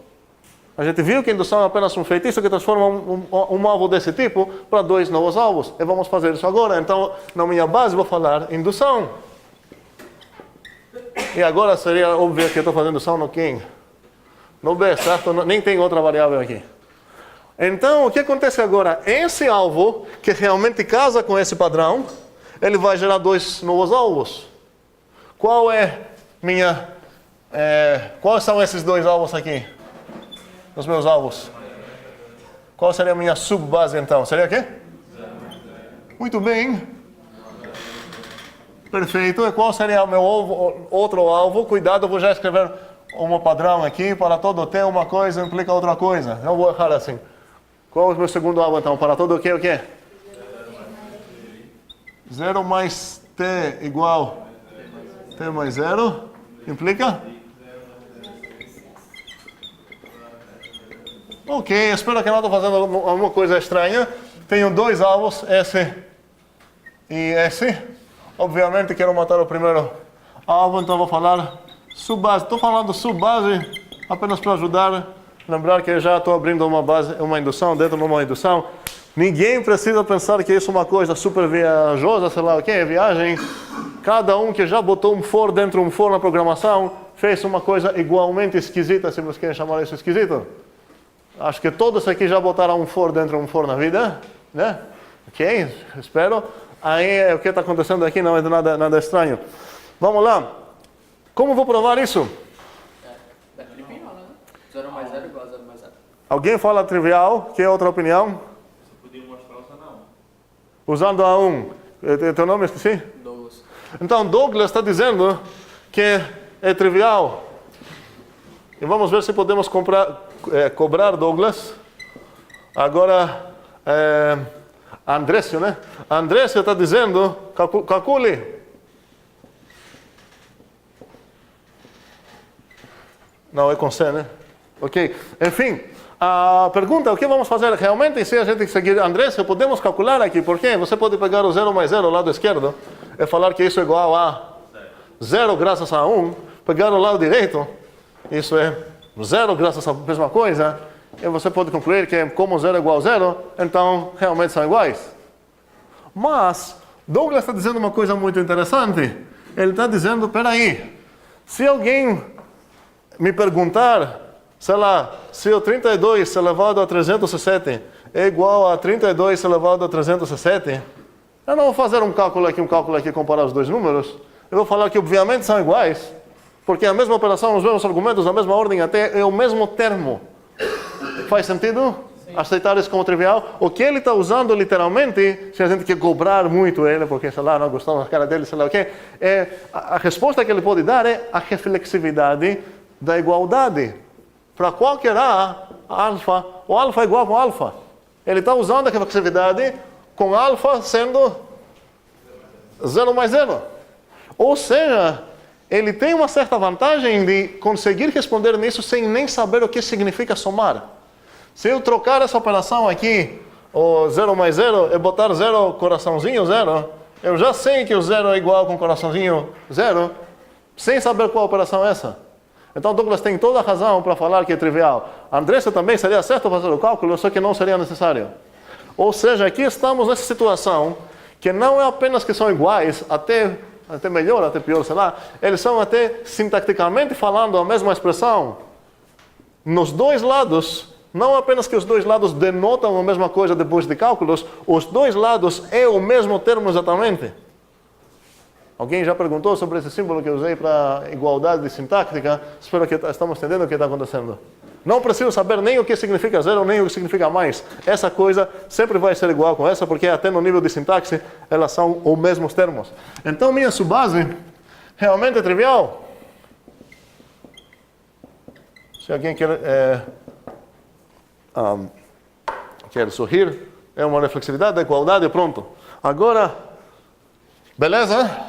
A gente viu que indução é apenas um feitiço que transforma um alvo desse tipo para 2 novos alvos. E vamos fazer isso agora. Então, na minha base, vou falar indução. E agora seria óbvio que eu estou fazendo indução no quem? No B, certo? Nem tem outra variável aqui. Então, o que acontece agora? Esse alvo, que realmente casa com esse padrão, ele vai gerar 2 novos alvos. Quais são esses 2 alvos aqui? Os meus alvos. Qual seria a minha subbase então? Seria o quê? Muito bem. Perfeito. E qual seria o meu outro alvo? Cuidado, eu vou já escrever um padrão aqui. Para todo T uma coisa implica outra coisa. Não vou errar assim. Qual é o meu segundo alvo então? Para todo o quê? 0 mais T igual T mais 0 implica? Ok, espero que não estou fazendo alguma coisa estranha. Tenho 2 alvos, S e S. Obviamente quero matar o primeiro alvo, então vou falar subbase. Estou falando subbase apenas para ajudar. Lembrar que eu já estou abrindo uma indução dentro de uma indução. Ninguém precisa pensar que isso é uma coisa super viajosa, sei lá o que, viagem. Cada um que já botou um for dentro de um for na programação fez uma coisa igualmente esquisita, se vocês querem chamar isso esquisito. Acho que todos aqui já botaram um for dentro de um for na vida, né? Ok, espero. Aí o que está acontecendo aqui não é nada estranho. Vamos lá. Como vou provar isso? É trivial, né? 0 mais 0 igual a 0 mais 0. Alguém fala trivial? Que é outra opinião? Você podia mostrar usando a 1. Usando a 1. Teu nome esqueci? Douglas. Então Douglas está dizendo que é trivial. E vamos ver se podemos cobrar Douglas. Agora, Andrécio, né? Andrécio está dizendo, calcule. Não, é com C, né? Ok. Enfim, a pergunta, o que vamos fazer realmente? Se a gente seguir Andrécio, podemos calcular aqui. Por quê? Você pode pegar o 0 mais 0 ao lado esquerdo e falar que isso é igual a 0 graças a 1. Pegar o lado direito, isso é 0 graças à mesma coisa. E você pode concluir que como 0 é igual a 0, então realmente são iguais. Mas Douglas está dizendo uma coisa muito interessante. Ele está dizendo, peraí, se alguém me perguntar, sei lá, se o 32 elevado a 307 é igual a 32 elevado a 307, eu não vou fazer um cálculo aqui, comparar os 2 números. Eu vou falar que obviamente são iguais, porque a mesma operação, os mesmos argumentos, a mesma ordem até é o mesmo termo. Faz sentido? Sim. Aceitar isso como trivial? O que ele está usando literalmente, se a gente quer cobrar muito ele, porque sei lá, não gostamos da cara dele, sei lá o quê, a resposta que ele pode dar é a reflexividade da igualdade. Para qualquer A, alfa, o alfa é igual com alfa. Ele está usando a reflexividade com alfa sendo 0 mais 0. Ou seja, ele tem uma certa vantagem de conseguir responder nisso sem nem saber o que significa somar. Se eu trocar essa operação aqui, o 0 mais 0, e botar 0 coraçãozinho 0, eu já sei que o 0 é igual com coraçãozinho 0, sem saber qual operação é essa. Então Douglas tem toda a razão para falar que é trivial. Andressa também seria certo fazer o cálculo, só que não seria necessário. Ou seja, aqui estamos nessa situação que não é apenas que são iguais, até melhor, até pior, sei lá, eles são até sintaticamente falando a mesma expressão. Nos 2 lados, Não apenas que os dois lados denotam a mesma coisa depois de cálculos, os dois lados é o mesmo termo exatamente. Alguém já perguntou sobre esse símbolo que eu usei para igualdade sintática? Espero que estamos entendendo o que está acontecendo. Não preciso saber nem o que significa zero, nem o que significa mais. Essa coisa sempre vai ser igual com essa, porque até no nível de sintaxe, elas são os mesmos termos. Então, minha subbase realmente é trivial. Se alguém quer sorrir, é uma reflexividade da igualdade, pronto. Agora, beleza?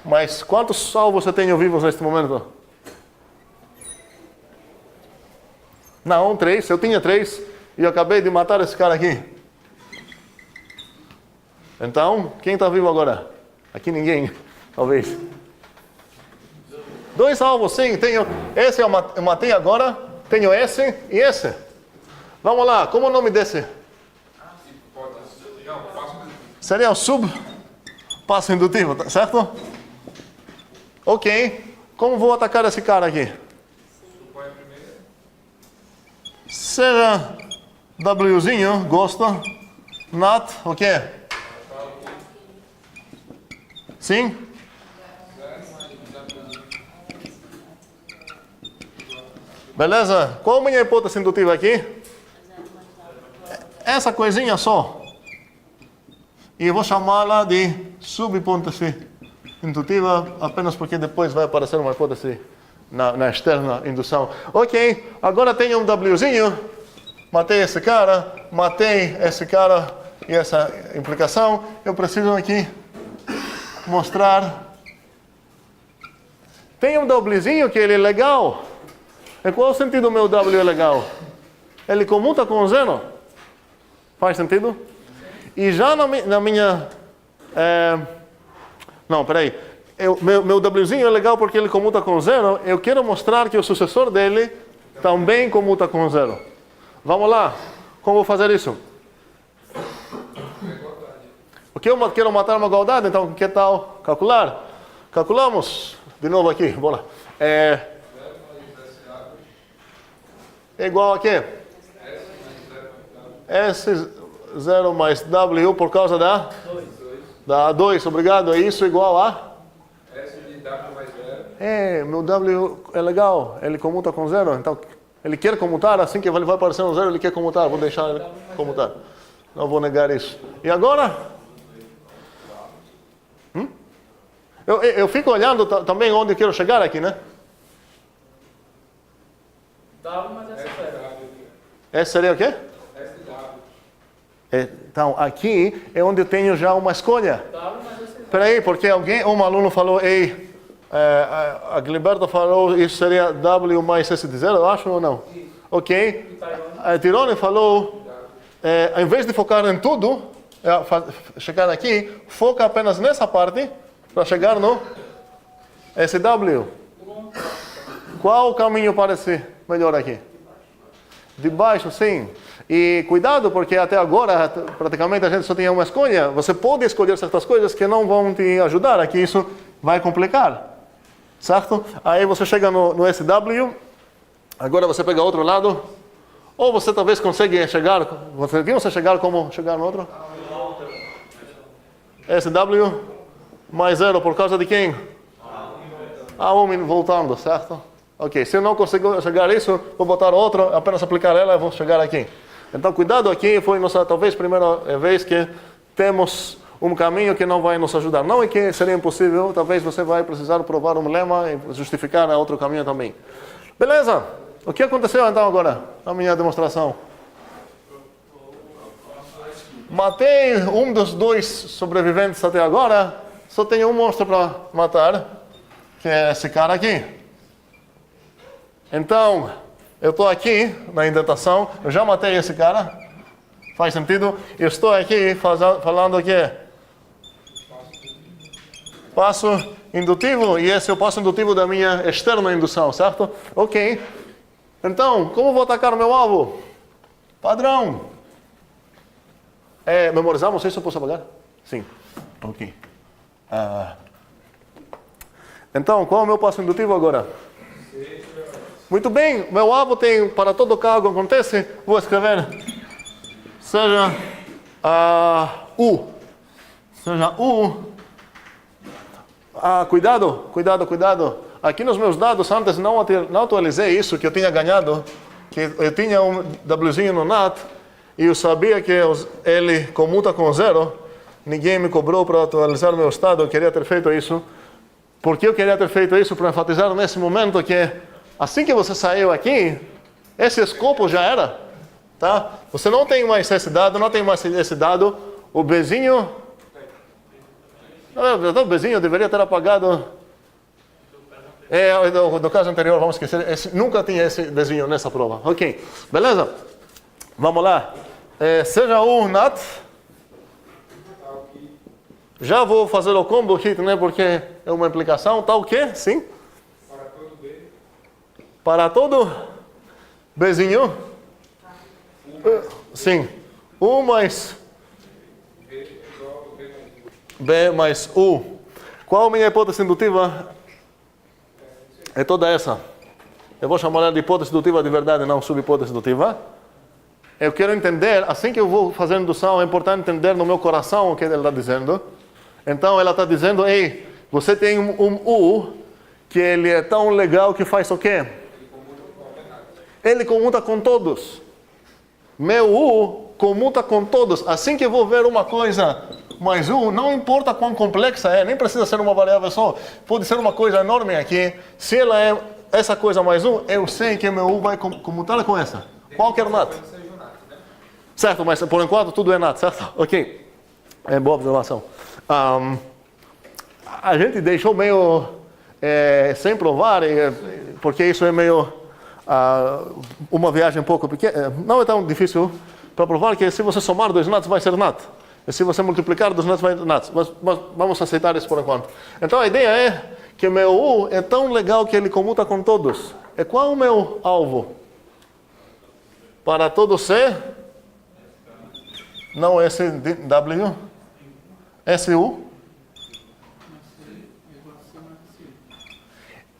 Mas quantos salvos você tem vivos neste momento? Não, 3. Eu tinha 3 e eu acabei de matar esse cara aqui. Então, quem está vivo agora? Aqui ninguém, talvez. 2 salvos, sim. Esse eu matei agora. Tenho esse e esse. Vamos lá, como é o nome desse? Seria o sub-passo indutivo, certo? Ok. Como vou atacar esse cara aqui? Seja Wzinho, gosto. Not, o quê? Sim? Beleza? Qual a minha hipótese indutiva aqui? Essa coisinha só. E eu vou chamá-la de subhipótese indutiva, apenas porque depois vai aparecer uma hipótese na externa indução. Ok, agora tenho um Wzinho. Matei esse cara e essa implicação. Eu preciso aqui mostrar. Tem um Wzinho que ele é legal. E qual o sentido do meu W é legal? Ele comuta com o zero. Faz sentido? E já na minha... Não, peraí. Meu Wzinho é legal porque ele comuta com zero. Eu quero mostrar que o sucessor dele também comuta com zero. Vamos lá. Como vou fazer isso? Porque eu quero matar uma igualdade, então que tal calcular? Calculamos. De novo aqui, bora. É igual a quê? S0 mais W por causa da 2, obrigado. É isso igual a? S de W mais 0. Meu W é legal, ele comuta com zero, então ele quer comutar, assim que ele vai aparecer um zero, ele quer comutar, vou deixar ele comutar. Não vou negar isso. E agora? Eu fico olhando também onde eu quero chegar aqui, né? W mais S zero. Esse seria o quê? S de W. Então, aqui é onde eu tenho já uma escolha. W mais S zero. Espera aí, porque um aluno falou, a Gilberto falou, isso seria W mais S de zero, eu acho ou não? Sim. Ok. A Tirone falou, ao invés de focar em tudo, chegar aqui, foca apenas nessa parte, para chegar no SW. Qual o caminho parece melhor aqui? De baixo, sim. E cuidado, porque até agora, praticamente a gente só tinha uma escolha. Você pode escolher certas coisas que não vão te ajudar, aqui isso vai complicar. Certo? Aí você chega no SW, agora você pega outro lado, ou você talvez consegue chegar, você viu você chegar como chegar no outro? SW mais zero por causa de quem? A1 voltando, certo? Ok, se eu não conseguir chegar a isso, vou botar outro, apenas aplicar ela e vou chegar aqui. Então, cuidado aqui, foi nossa talvez primeira vez que temos um caminho que não vai nos ajudar. Não é que seria impossível, talvez você vai precisar provar um lema e justificar outro caminho também. Beleza? O que aconteceu então agora, na minha demonstração? Matei um dos 2 sobreviventes até agora, só tenho um monstro para matar, que é esse cara aqui. Então, eu estou aqui na indentação, eu já matei esse cara, faz sentido? Eu estou aqui falando que passo indutivo, e esse é o passo indutivo da minha externa indução, certo? Ok. Então, como vou atacar o meu alvo? Padrão. Memorizamos isso? Posso apagar? Sim. Ok. Então, qual é o meu passo indutivo agora? Muito bem, meu avô tem, para todo que algo acontece, vou escrever, seja U. Seja U. Cuidado. Aqui nos meus dados, antes não atualizei isso, que eu tinha ganhado, que eu tinha um Wzinho no NAT, e eu sabia que ele comuta com 0. Ninguém me cobrou para atualizar o meu estado, eu queria ter feito isso. Por que eu queria ter feito isso? Para enfatizar nesse momento que, assim que você saiu aqui, esse escopo já era. Tá? Você não tem mais esse dado, não tem mais esse dado. O Bzinho... O Bzinho deveria ter apagado... no caso anterior, vamos esquecer, nunca tinha esse Bzinho nessa prova. Ok, beleza? Vamos lá. Seja o NAT. Já vou fazer o combo hit, né? Porque é uma implicação. Tá o quê? Sim? Para todo B. Para todo Bzinho? Sim. U mais B igual a B mais U. B mais U. Qual a minha hipótese indutiva? É toda essa. Eu vou chamar ela de hipótese indutiva de verdade, não subhipótese indutiva. Eu quero entender, assim que eu vou fazer a indução, é importante entender no meu coração o que ela está dizendo. Então ela está dizendo, ei, você tem um U, que ele é tão legal que faz o quê? Ele comuta com todos. Meu U comuta com todos. Assim que eu vou ver uma coisa mais U, não importa quão complexa é, nem precisa ser uma variável só. Pode ser uma coisa enorme aqui. Se ela é essa coisa mais U, eu sei que meu U vai comutar com essa. Qualquer NAT. Certo, mas por enquanto tudo é NAT, certo? Ok. É boa observação. A gente deixou meio sem provar, porque isso é meio uma viagem um pouco pequena. Não é tão difícil para provar que se você somar 2 NATs vai ser NAT. E se você multiplicar 2 NATs vai ser NAT. Mas vamos aceitar isso por enquanto. Então a ideia é que meu U é tão legal que ele comuta com todos. E qual é o meu alvo? Para todo C, não SW, SU.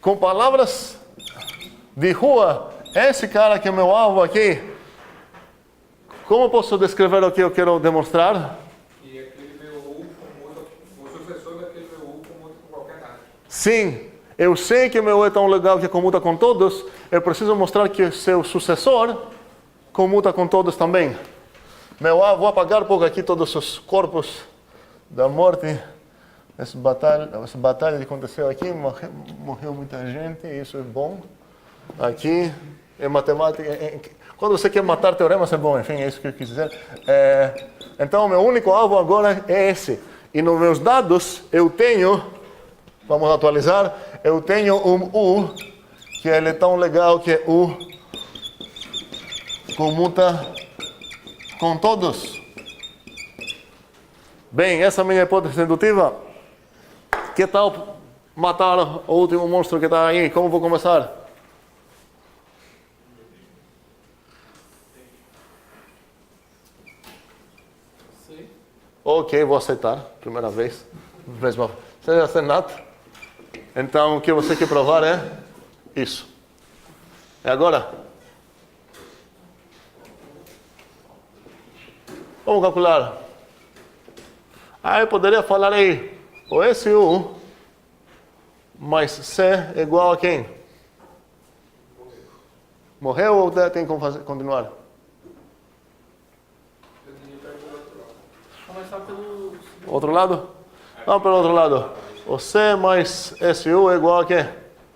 Com palavras de rua, esse cara que é meu alvo aqui, como eu posso descrever o que eu quero demonstrar? E aquele meu U comuta, o sucessor daquele meu U comuta com qualquer NAT. Sim, eu sei que meu U é tão legal que comuta com todos, eu preciso mostrar que seu sucessor comuta com todos também. Vou apagar um pouco aqui todos os corpos da morte. Essa batalha que aconteceu aqui, morreu muita gente, isso é bom. Aqui é matemática. Quando você quer matar teoremas é bom, enfim, é isso que eu quis dizer. Então, meu único alvo agora é esse. E nos meus dados eu tenho, vamos atualizar, eu tenho um U, que ele é tão legal que U comuta com todos. Bem, essa é a minha hipótese indutiva. Que tal matar o último monstro que está aí? Como vou começar? Sim. Ok, vou aceitar. Primeira vez. Você já tem nada? Então, o que você quer provar é isso. É agora? Vamos calcular. Eu poderia falar aí, o SU mais C é igual a quem? Morreu ou tem que continuar? Começar pelo... Outro lado? Vamos pelo outro lado. O C mais SU é igual a quê?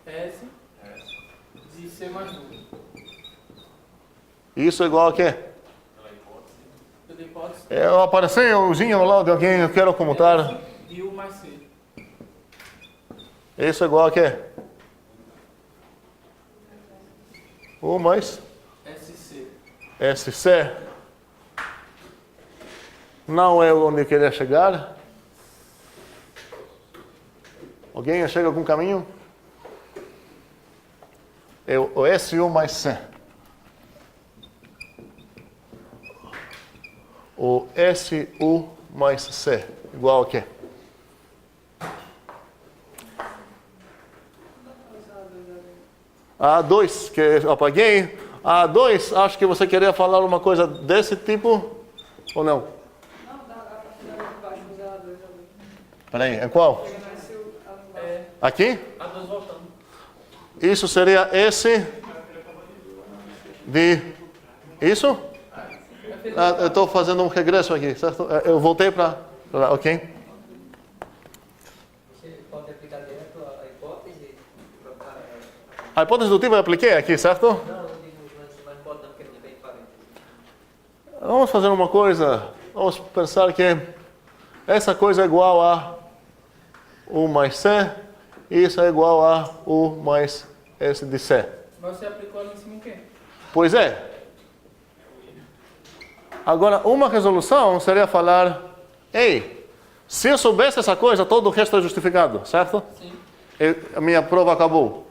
S de C mais 1. Isso é igual a quê? Pela hipótese Apareceu um uzinho ao lado de alguém, eu quero comutar. de U mais C. Isso é igual a quê? U mais SC. SC. Não é onde eu queria chegar. Alguém chega algum caminho? É o SU mais C. O SU mais C igual a quê? A 2, que eu apaguei. A 2, acho que você queria falar uma coisa desse tipo, ou não? Não, dá pra fazer ali embaixo, usar a 2 ali. Peraí, é qual? Chega nesse ali embaixo. Aqui? A2 voltando. Isso seria esse de... Isso? Eu estou fazendo um regresso aqui, certo? Eu voltei para lá, ok? Você pode aplicar direto a hipótese? A hipótese indutiva eu apliquei aqui, certo? Não, eu digo, mas pode não, porque não tem parênteses. Vamos fazer uma coisa. Vamos pensar que essa coisa é igual a U mais C. E isso é igual a U mais S de C. Mas você aplicou ali em cima o quê? Pois é. Agora, uma resolução seria falar, ei, se eu soubesse essa coisa, todo o resto é justificado, certo? Sim. A minha prova acabou.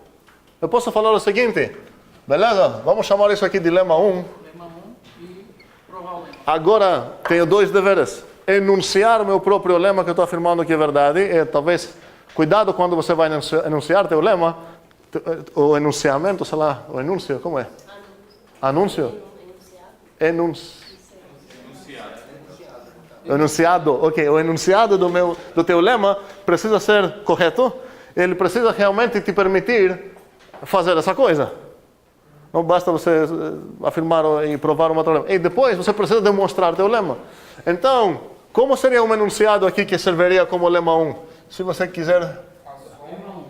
Eu posso falar o seguinte, beleza? Vamos chamar isso aqui de lema 1. Lema 1 e provar o lema. Agora, tenho 2 deveres. Enunciar o meu próprio lema que eu estou afirmando que é verdade. E talvez, cuidado quando você vai enunciar teu lema, o enunciamento, sei lá, o enúncio, como é? Anúncio? Enunciado. Enunciado, ok. O enunciado do teu lema precisa ser correto. Ele precisa realmente te permitir fazer essa coisa. Não basta você afirmar e provar uma outra lema. E depois você precisa demonstrar teu lema. Então, como seria um enunciado aqui que serviria como lema 1? Se você quiser... Lema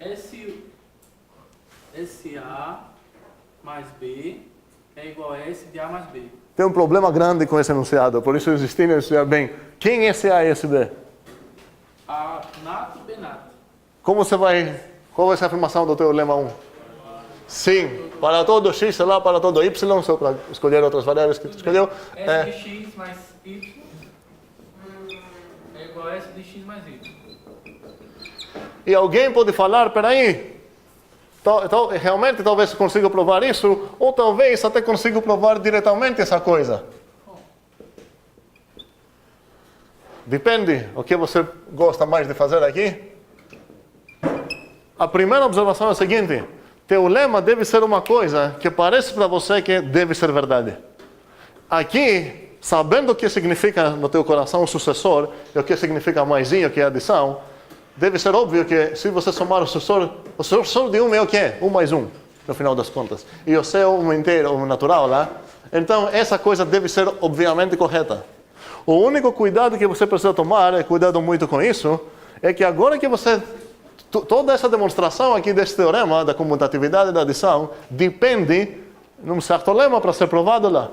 1. S A mais B é igual a S de A mais B. Tem um problema grande com esse enunciado, por isso eu insisti em enunciar bem. Quem é esse A e esse B? A nato, B nato. Como você vai... Qual vai ser a afirmação do teu lema 1? Sim, para todo x, sei lá, para todo y, só para escolher outras variáveis que tu escolheu. S de x mais y é igual a S de x mais y. E alguém pode falar, peraí, realmente talvez eu consiga provar isso, ou talvez até consiga provar diretamente essa coisa. Depende o que você gosta mais de fazer aqui. A primeira observação é a seguinte, teu lema deve ser uma coisa que parece para você que deve ser verdade. Aqui, sabendo o que significa no teu coração o sucessor, e o que significa maisinho, que é adição, deve ser óbvio que se você somar o sucessor de 1 é o quê? 1 mais 1, no final das contas. E o C é um inteiro, um natural lá. Então, essa coisa deve ser obviamente correta. O único cuidado que você precisa tomar, e cuidado muito com isso, é que agora que você... Toda essa demonstração aqui desse teorema, da comutatividade e da adição, depende de um certo lema para ser provado lá.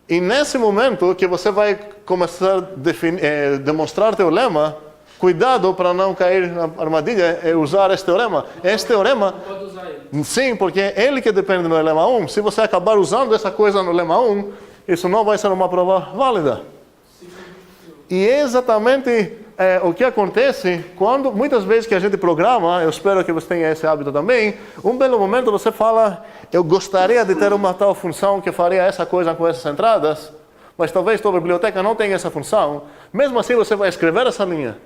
E nesse momento que você vai começar a demonstrar teu lema, cuidado para não cair na armadilha e usar esse teorema. Esse teorema, Pode usar ele. sim, porque é ele que depende no lema 1. Se você acabar usando essa coisa no lema 1, isso não vai ser uma prova válida. E é exatamente o que acontece quando, muitas vezes que a gente programa, eu espero que você tenha esse hábito também, um belo momento você fala, eu gostaria de ter uma tal função que faria essa coisa com essas entradas, mas talvez tua biblioteca não tenha essa função. Mesmo assim você vai escrever essa linha.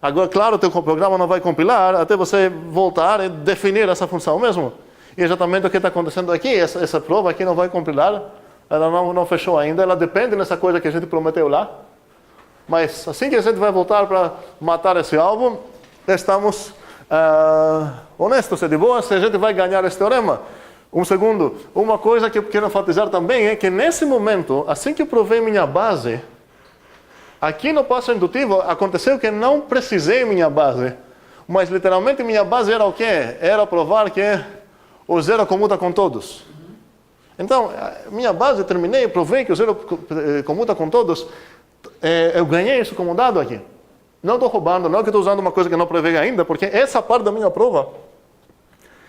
Agora, claro, o teu programa não vai compilar até você voltar e definir essa função mesmo. E exatamente o que está acontecendo aqui, essa prova aqui não vai compilar, ela não fechou ainda, ela depende dessa coisa que a gente prometeu lá. Mas assim que a gente vai voltar para matar esse alvo, estamos honestos e de boa se a gente vai ganhar esse teorema. Um segundo, uma coisa que eu quero enfatizar também é que nesse momento, assim que eu provei minha base, aqui no passo indutivo aconteceu que não precisei minha base, mas literalmente minha base era o quê? Era provar que o zero comuta com todos. Então, minha base, eu terminei, provei que o zero comuta com todos, eu ganhei isso como dado aqui. Não estou roubando, não é que estou usando uma coisa que não provei ainda, porque essa parte da minha prova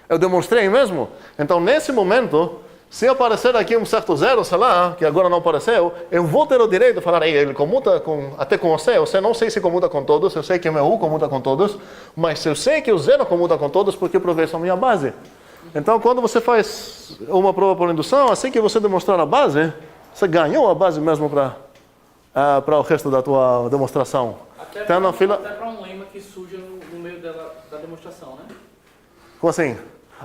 eu demonstrei mesmo. Então, nesse momento, se aparecer aqui um certo zero, sei lá, que agora não apareceu, eu vou ter o direito de falar, ele comuta até com o C não sei se comuta com todos, eu sei que o meu U comuta com todos, mas eu sei que o zero comuta com todos porque eu provei essa minha base. Então, quando você faz uma prova por indução, assim que você demonstrar a base, você ganhou a base mesmo para o resto da tua demonstração. Até Tá na fila... para um lema que surja no meio da demonstração, né? Como assim?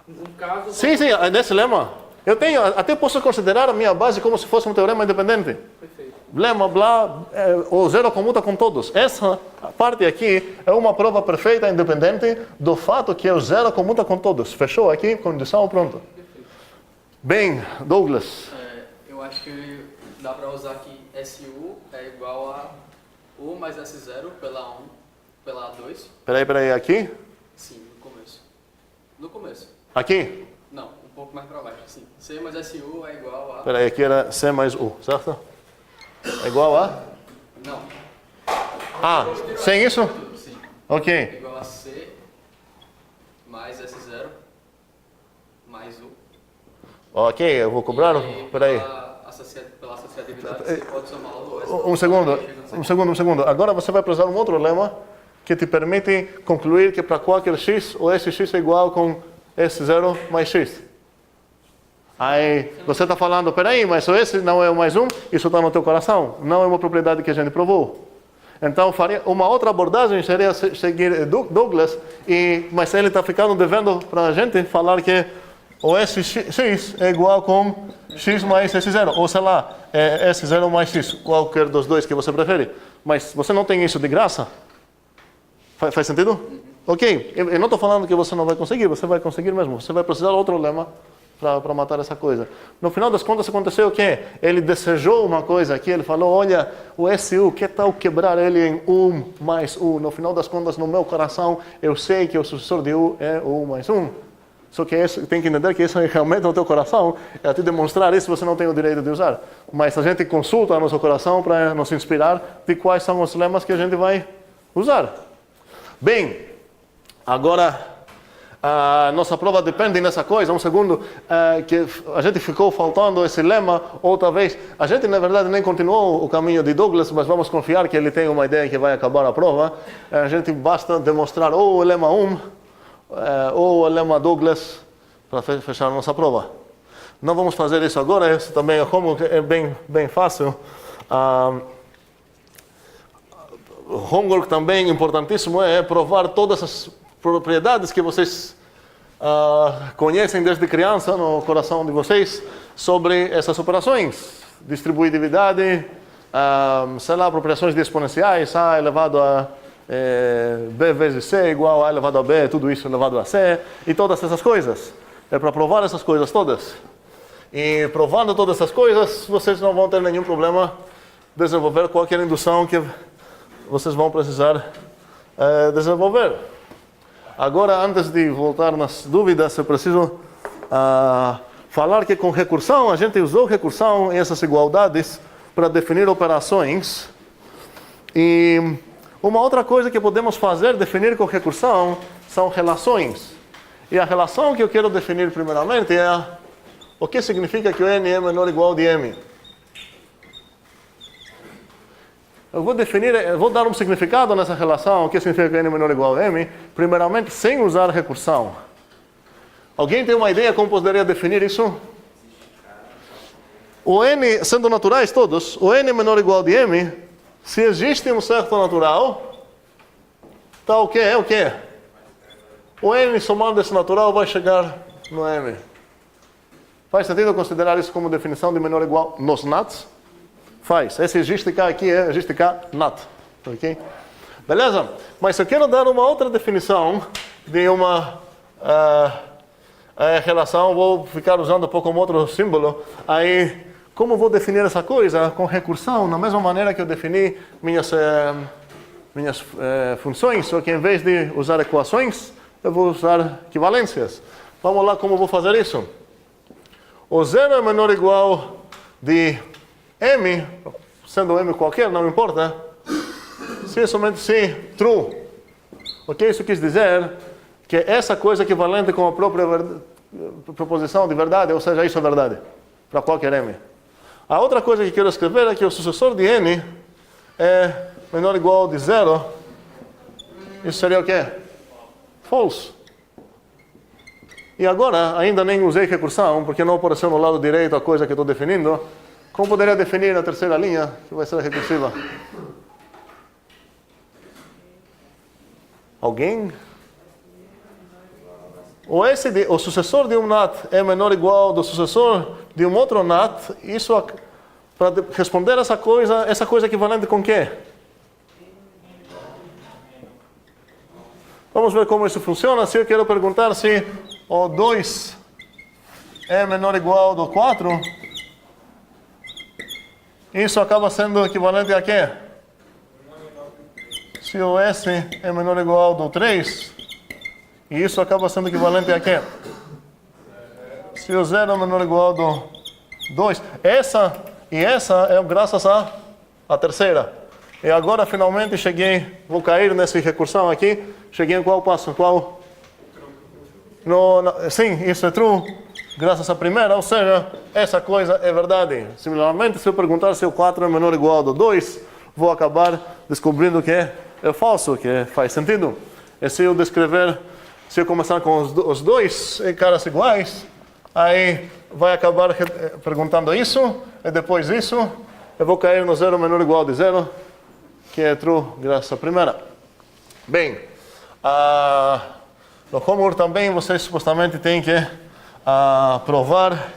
No caso, Sim, nesse lema. Eu tenho, até posso considerar a minha base como se fosse um teorema independente. perfeito. Lema, blá, o zero comuta com todos. Essa parte aqui é uma prova perfeita independente do fato que o zero comuta com todos. Fechou aqui, condição, pronto. Perfeito. Bem, Douglas. Eu acho que dá para usar que SU é igual a U mais S0 pela 1 pela A2. Peraí, aqui? Sim, no começo. No começo. Aqui? Não, um pouco mais para baixo, sim. C mais SU é igual a... Peraí, aqui era C mais U, certo? É igual a? Não, Ah, sem isso? sim. É Ok. igual a C mais S0 mais U. Ok, eu vou cobrar. E Peraí. pela associatividade, você pode somar o Um segundo. Agora você vai precisar um outro lema que te permite concluir que para qualquer x, o sx é igual com s0 mais x. Aí você está falando, peraí, mas o s não é o mais 1, isso está no teu coração. Não é uma propriedade que a gente provou. Então, faria uma outra abordagem seria seguir Douglas, mas ele está ficando devendo para a gente falar que o sx é igual com x mais s0, ou sei lá, é s0 mais x, qualquer dos dois que você prefere. Mas você não tem isso de graça? Faz sentido? Ok, eu não estou falando que você não vai conseguir, você vai conseguir mesmo. Você vai precisar de outro lema para matar essa coisa. No final das contas, aconteceu o quê? Ele desejou uma coisa aqui, ele falou, olha, o SU, que tal quebrar ele em 1 mais U? No final das contas, no meu coração, eu sei que o sucessor de U é 1 mais 1. Só que tem que entender que isso é realmente no teu coração, é te demonstrar isso, você não tem o direito de usar. Mas a gente consulta o nosso coração para nos inspirar de quais são os lemas que a gente vai usar. Bem, agora a nossa prova depende dessa coisa. Um segundo, que a gente ficou faltando esse lema, ou talvez a gente na verdade nem continuou o caminho de Douglas, mas vamos confiar que ele tem uma ideia que vai acabar a prova. A gente basta demonstrar ou o lema 1 ou o lema Douglas para fechar a nossa prova. Não vamos fazer isso agora, isso também é bem fácil. Homework também importantíssimo é provar todas as propriedades que vocês conhecem desde criança no coração de vocês sobre essas operações. Distribuibilidade, sei lá, apropriações de exponenciais, A elevado a B vezes C igual a elevado a B, tudo isso elevado a C, e todas essas coisas. É para provar essas coisas todas. E provando todas essas coisas, vocês não vão ter nenhum problema desenvolver qualquer indução que vocês vão precisar desenvolver. Agora, antes de voltar nas dúvidas, eu preciso falar que com recursão, a gente usou recursão e essas igualdades para definir operações. E uma outra coisa que podemos fazer, definir com recursão, são relações. E a relação que eu quero definir primeiramente é o que significa que o n é menor ou igual de m. Eu vou dar um significado nessa relação, o que significa que n é menor ou igual a m, primeiramente sem usar recursão. Alguém tem uma ideia como poderia definir isso? O n, sendo naturais todos, o n é menor ou igual de m, se existe um certo natural, tá o quê? É o quê? O n somado desse natural vai chegar no m. Faz sentido considerar isso como definição de menor ou igual nos nats? Faz. Esse existe cá aqui é existe cá nat. Ok? Beleza? Mas eu quero dar uma outra definição de uma relação, vou ficar usando um pouco como outro símbolo. Aí, como vou definir essa coisa? Com recursão, na mesma maneira que eu defini minhas funções, só que em vez de usar equações, eu vou usar equivalências. Vamos lá como vou fazer isso. O zero é menor ou igual de m, sendo m qualquer, não importa, se é somente se true. O que isso quis dizer? Que essa coisa é equivalente com a própria proposição de verdade, ou seja, isso é verdade, para qualquer m. A outra coisa que quero escrever é que o sucessor de n é menor ou igual de zero. Isso seria o quê? False. E agora, ainda nem usei recursão, porque não apareceu no lado direito a coisa que estou definindo. Como poderia definir a terceira linha, que vai ser recursiva? Alguém? o sucessor de um NAT é menor ou igual do sucessor de um outro NAT, isso, para responder essa coisa é equivalente com o quê? Vamos ver como isso funciona. Se eu quero perguntar se o 2 é menor ou igual do 4, isso acaba sendo equivalente a quê? Se o S é menor ou igual do 3, e isso acaba sendo equivalente a quê? Se o 0 é menor ou igual do 2. Essa é graças à terceira. E agora finalmente cheguei, vou cair nessa recursão aqui. Cheguei em qual passo? Qual? Sim, isso é true. Graças à primeira, ou seja, essa coisa é verdade. Similarmente, se eu perguntar se o 4 é menor ou igual do 2, vou acabar descobrindo que é falso, que faz sentido. E se eu começar com os dois caras iguais, aí vai acabar perguntando isso, e depois isso, eu vou cair no 0 menor ou igual de 0, que é true graças à primeira. Bem, no homework também vocês supostamente têm que provar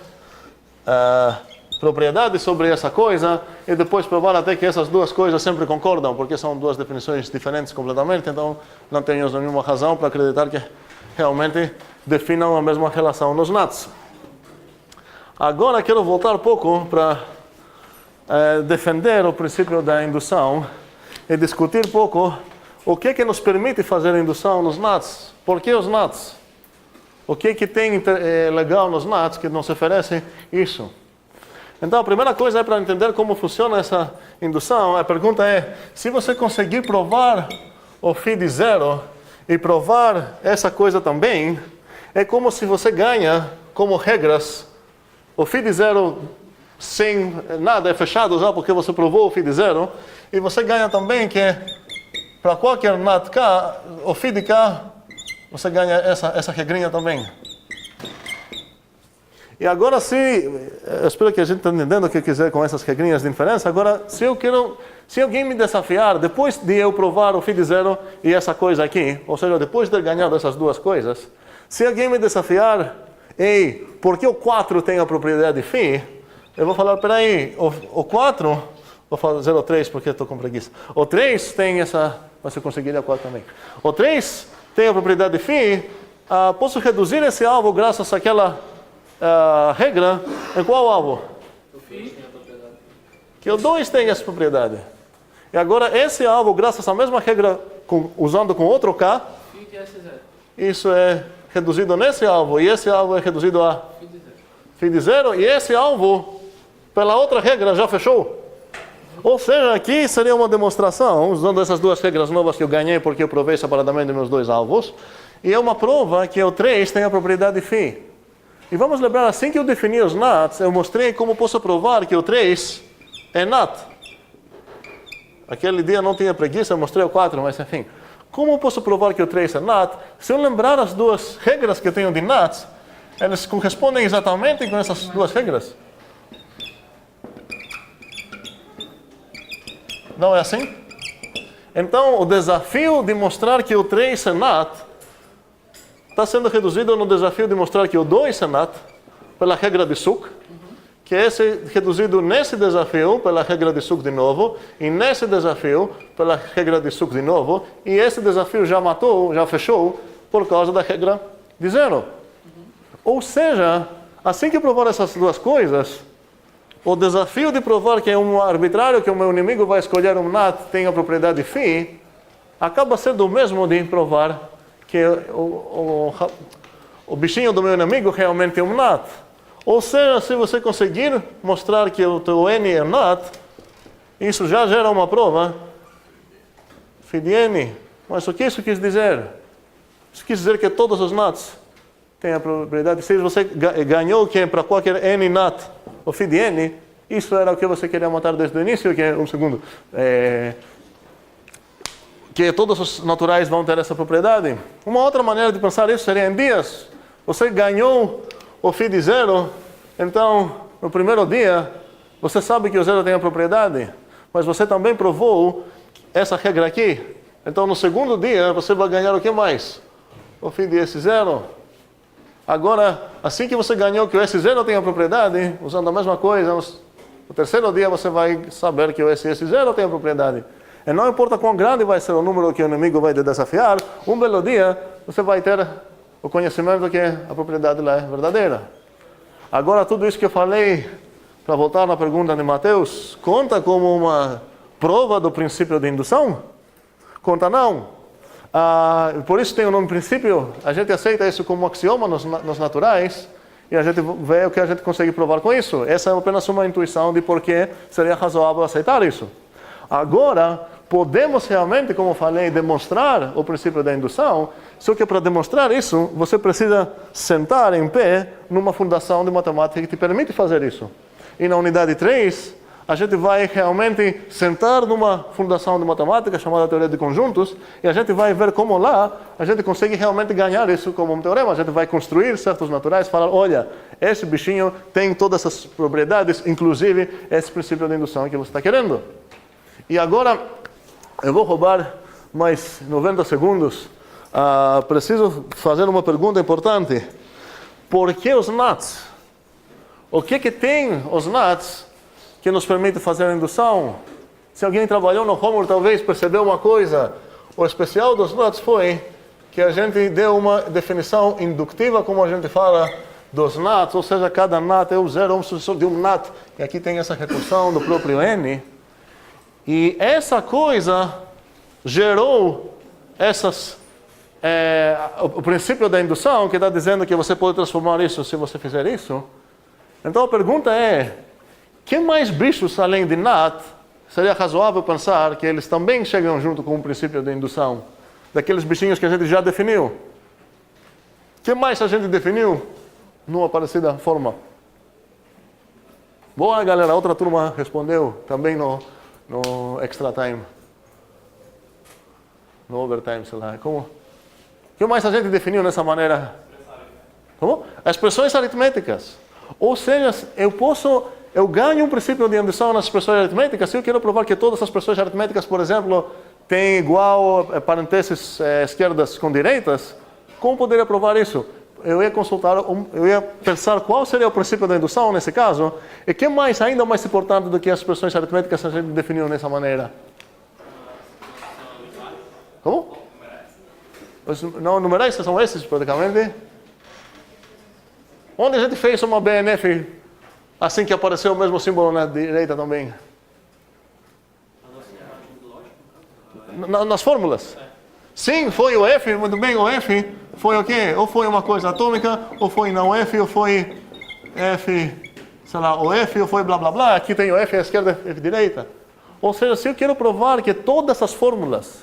propriedade sobre essa coisa e depois provar até que essas duas coisas sempre concordam, porque são duas definições diferentes completamente, então não temos nenhuma razão para acreditar que realmente definam a mesma relação nos NATs. Agora quero voltar um pouco para defender o princípio da indução e discutir um pouco o que nos permite fazer indução nos NATs. Por que os NATs? O que tem legal nos NATs que nos oferece isso? Então, a primeira coisa é para entender como funciona essa indução. A pergunta é, se você conseguir provar o φ de 0 e provar essa coisa também, é como se você ganha, como regras, o φ de 0 sem nada é fechado já porque você provou o φ de 0, e você ganha também que para qualquer NAT K, o φ de K, você ganha essa regrinha também. E agora eu espero que a gente está entendendo o que quiser com essas regrinhas de inferência. Agora, se alguém me desafiar, depois de eu provar o φ de 0 e essa coisa aqui, ou seja, depois de ter ganhado essas duas coisas, se alguém me desafiar, por que o 4 tem a propriedade φ? Eu vou falar, peraí, o 4, vou fazer o 3 porque estou com preguiça. O 3 tem essa, mas eu conseguiria o 4 também. O 3 tem a propriedade φ, posso reduzir esse alvo graças àquela regra. Em qual alvo? Que o 2 tem essa propriedade. E agora esse alvo, graças à mesma regra, usando com outro K, isso é reduzido nesse alvo, e esse alvo é reduzido a φ de 0, e esse alvo, pela outra regra, já fechou. Ou seja, aqui seria uma demonstração, usando essas duas regras novas que eu ganhei porque eu provei separadamente meus dois alvos, e é uma prova que o 3 tem a propriedade φ. E vamos lembrar, assim que eu defini os NATs, eu mostrei como posso provar que o 3 é NAT. Aquele dia não tinha preguiça, eu mostrei o 4, mas enfim. Como posso provar que o 3 é NAT? Se eu lembrar as duas regras que eu tenho de NATs, elas correspondem exatamente com essas duas regras. Não é assim? Então, o desafio de mostrar que o 3 é NAT está sendo reduzido no desafio de mostrar que o 2 é NAT pela regra de Suk, que é reduzido nesse desafio pela regra de Suk de novo, e nesse desafio pela regra de Suk de novo, e esse desafio já fechou por causa da regra de 0. Ou seja, assim que provar essas duas coisas, o desafio de provar que é um arbitrário, que o meu inimigo vai escolher um NAT, tem a propriedade φ, acaba sendo o mesmo de provar que o bichinho do meu inimigo realmente é um NAT. Ou seja, se você conseguir mostrar que o teu N é NAT, isso já gera uma prova φ de N. Mas o que isso quis dizer? Isso quis dizer que todos os NATs têm a propriedade. Se você ganhou que para qualquer N NAT o φ de N, isso era o que você queria mostrar desde o início, que é que todos os naturais vão ter essa propriedade. Uma outra maneira de pensar isso seria em dias. Você ganhou o φ de 0, então, no primeiro dia, você sabe que o 0 tem a propriedade, mas você também provou essa regra aqui. Então, no segundo dia, você vai ganhar o que mais? O φ de esse 0. Agora, assim que você ganhou que o S0 tem a propriedade, usando a mesma coisa, no terceiro dia você vai saber que o SS0 tem a propriedade. E não importa quão grande vai ser o número que o inimigo vai te desafiar, um belo dia você vai ter o conhecimento que a propriedade lá é verdadeira. Agora, tudo isso que eu falei, para voltar na pergunta de Mateus, conta como uma prova do princípio de indução? Conta não. Por isso tem o nome princípio, a gente aceita isso como axioma nos naturais, e a gente vê o que a gente consegue provar com isso. Essa é apenas uma intuição de por que seria razoável aceitar isso. Agora, podemos realmente, como falei, demonstrar o princípio da indução, só que para demonstrar isso, você precisa sentar em pé numa fundação de matemática que te permite fazer isso. E na unidade 3, a gente vai realmente sentar numa fundação de matemática chamada teoria de conjuntos e a gente vai ver como lá a gente consegue realmente ganhar isso como um teorema. A gente vai construir certos naturais, falar, olha, esse bichinho tem todas essas propriedades, inclusive esse princípio de indução que você está querendo. E agora, eu vou roubar mais 90 segundos. Preciso fazer uma pergunta importante. Por que os NATs? O que tem os NATs que nos permite fazer a indução? Se alguém trabalhou no homework, talvez percebeu uma coisa. O especial dos NATs foi que a gente deu uma definição inductiva, como a gente fala, dos NATs, ou seja, cada NAT é o zero, um sucessor de um NAT. E aqui tem essa recursão do próprio N. E essa coisa gerou o princípio da indução, que está dizendo que você pode transformar isso se você fizer isso. Então a pergunta é, que mais bichos além de NAT seria razoável pensar que eles também chegam junto com o princípio de indução? Daqueles bichinhos que a gente já definiu. Que mais a gente definiu numa parecida forma? Boa, galera. Outra turma respondeu também no extra time. No overtime, sei lá. Como? O que mais a gente definiu nessa maneira? Como? As expressões aritméticas. Ou seja, eu ganho um princípio de indução nas expressões aritméticas se eu quero provar que todas as expressões aritméticas, por exemplo, têm igual parênteses esquerdas com direitas. Como poderia provar isso? Eu ia pensar qual seria o princípio da indução nesse caso, e que mais, ainda mais importante do que as expressões aritméticas a gente definiu nessa maneira? Como? Os não numerais são esses, praticamente. Onde a gente fez uma BNF assim que apareceu o mesmo símbolo na direita também? Nas fórmulas. Sim, foi o F, muito bem, o F foi o quê? Ou foi uma coisa atômica, ou foi não F, ou foi F, sei lá, o F, ou foi blá blá blá. Aqui tem o F à esquerda, F à direita. Ou seja, se eu quero provar que todas as fórmulas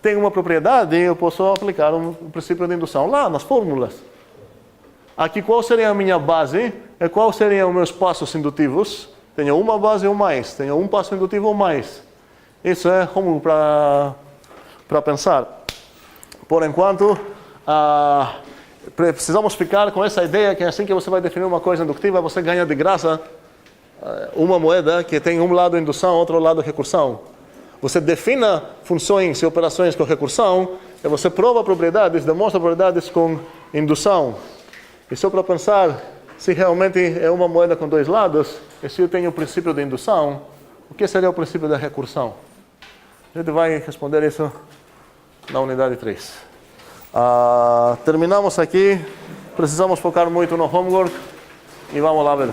têm uma propriedade, eu posso aplicar um princípio de indução lá nas fórmulas. Aqui, qual seria a minha base e quais seriam os meus passos indutivos? Tenho uma base ou mais, tenho um passo indutivo ou mais. Isso é como para pensar. Por enquanto, precisamos ficar com essa ideia que assim que você vai definir uma coisa indutiva, você ganha de graça uma moeda que tem um lado indução, outro lado recursão. Você defina funções e operações com recursão e você prova propriedades, demonstra propriedades com indução. E só para pensar se realmente é uma moeda com dois lados, e se eu tenho o princípio de indução, o que seria o princípio da recursão? A gente vai responder isso na unidade 3. Terminamos aqui. Precisamos focar muito no homework. E vamos lá ver.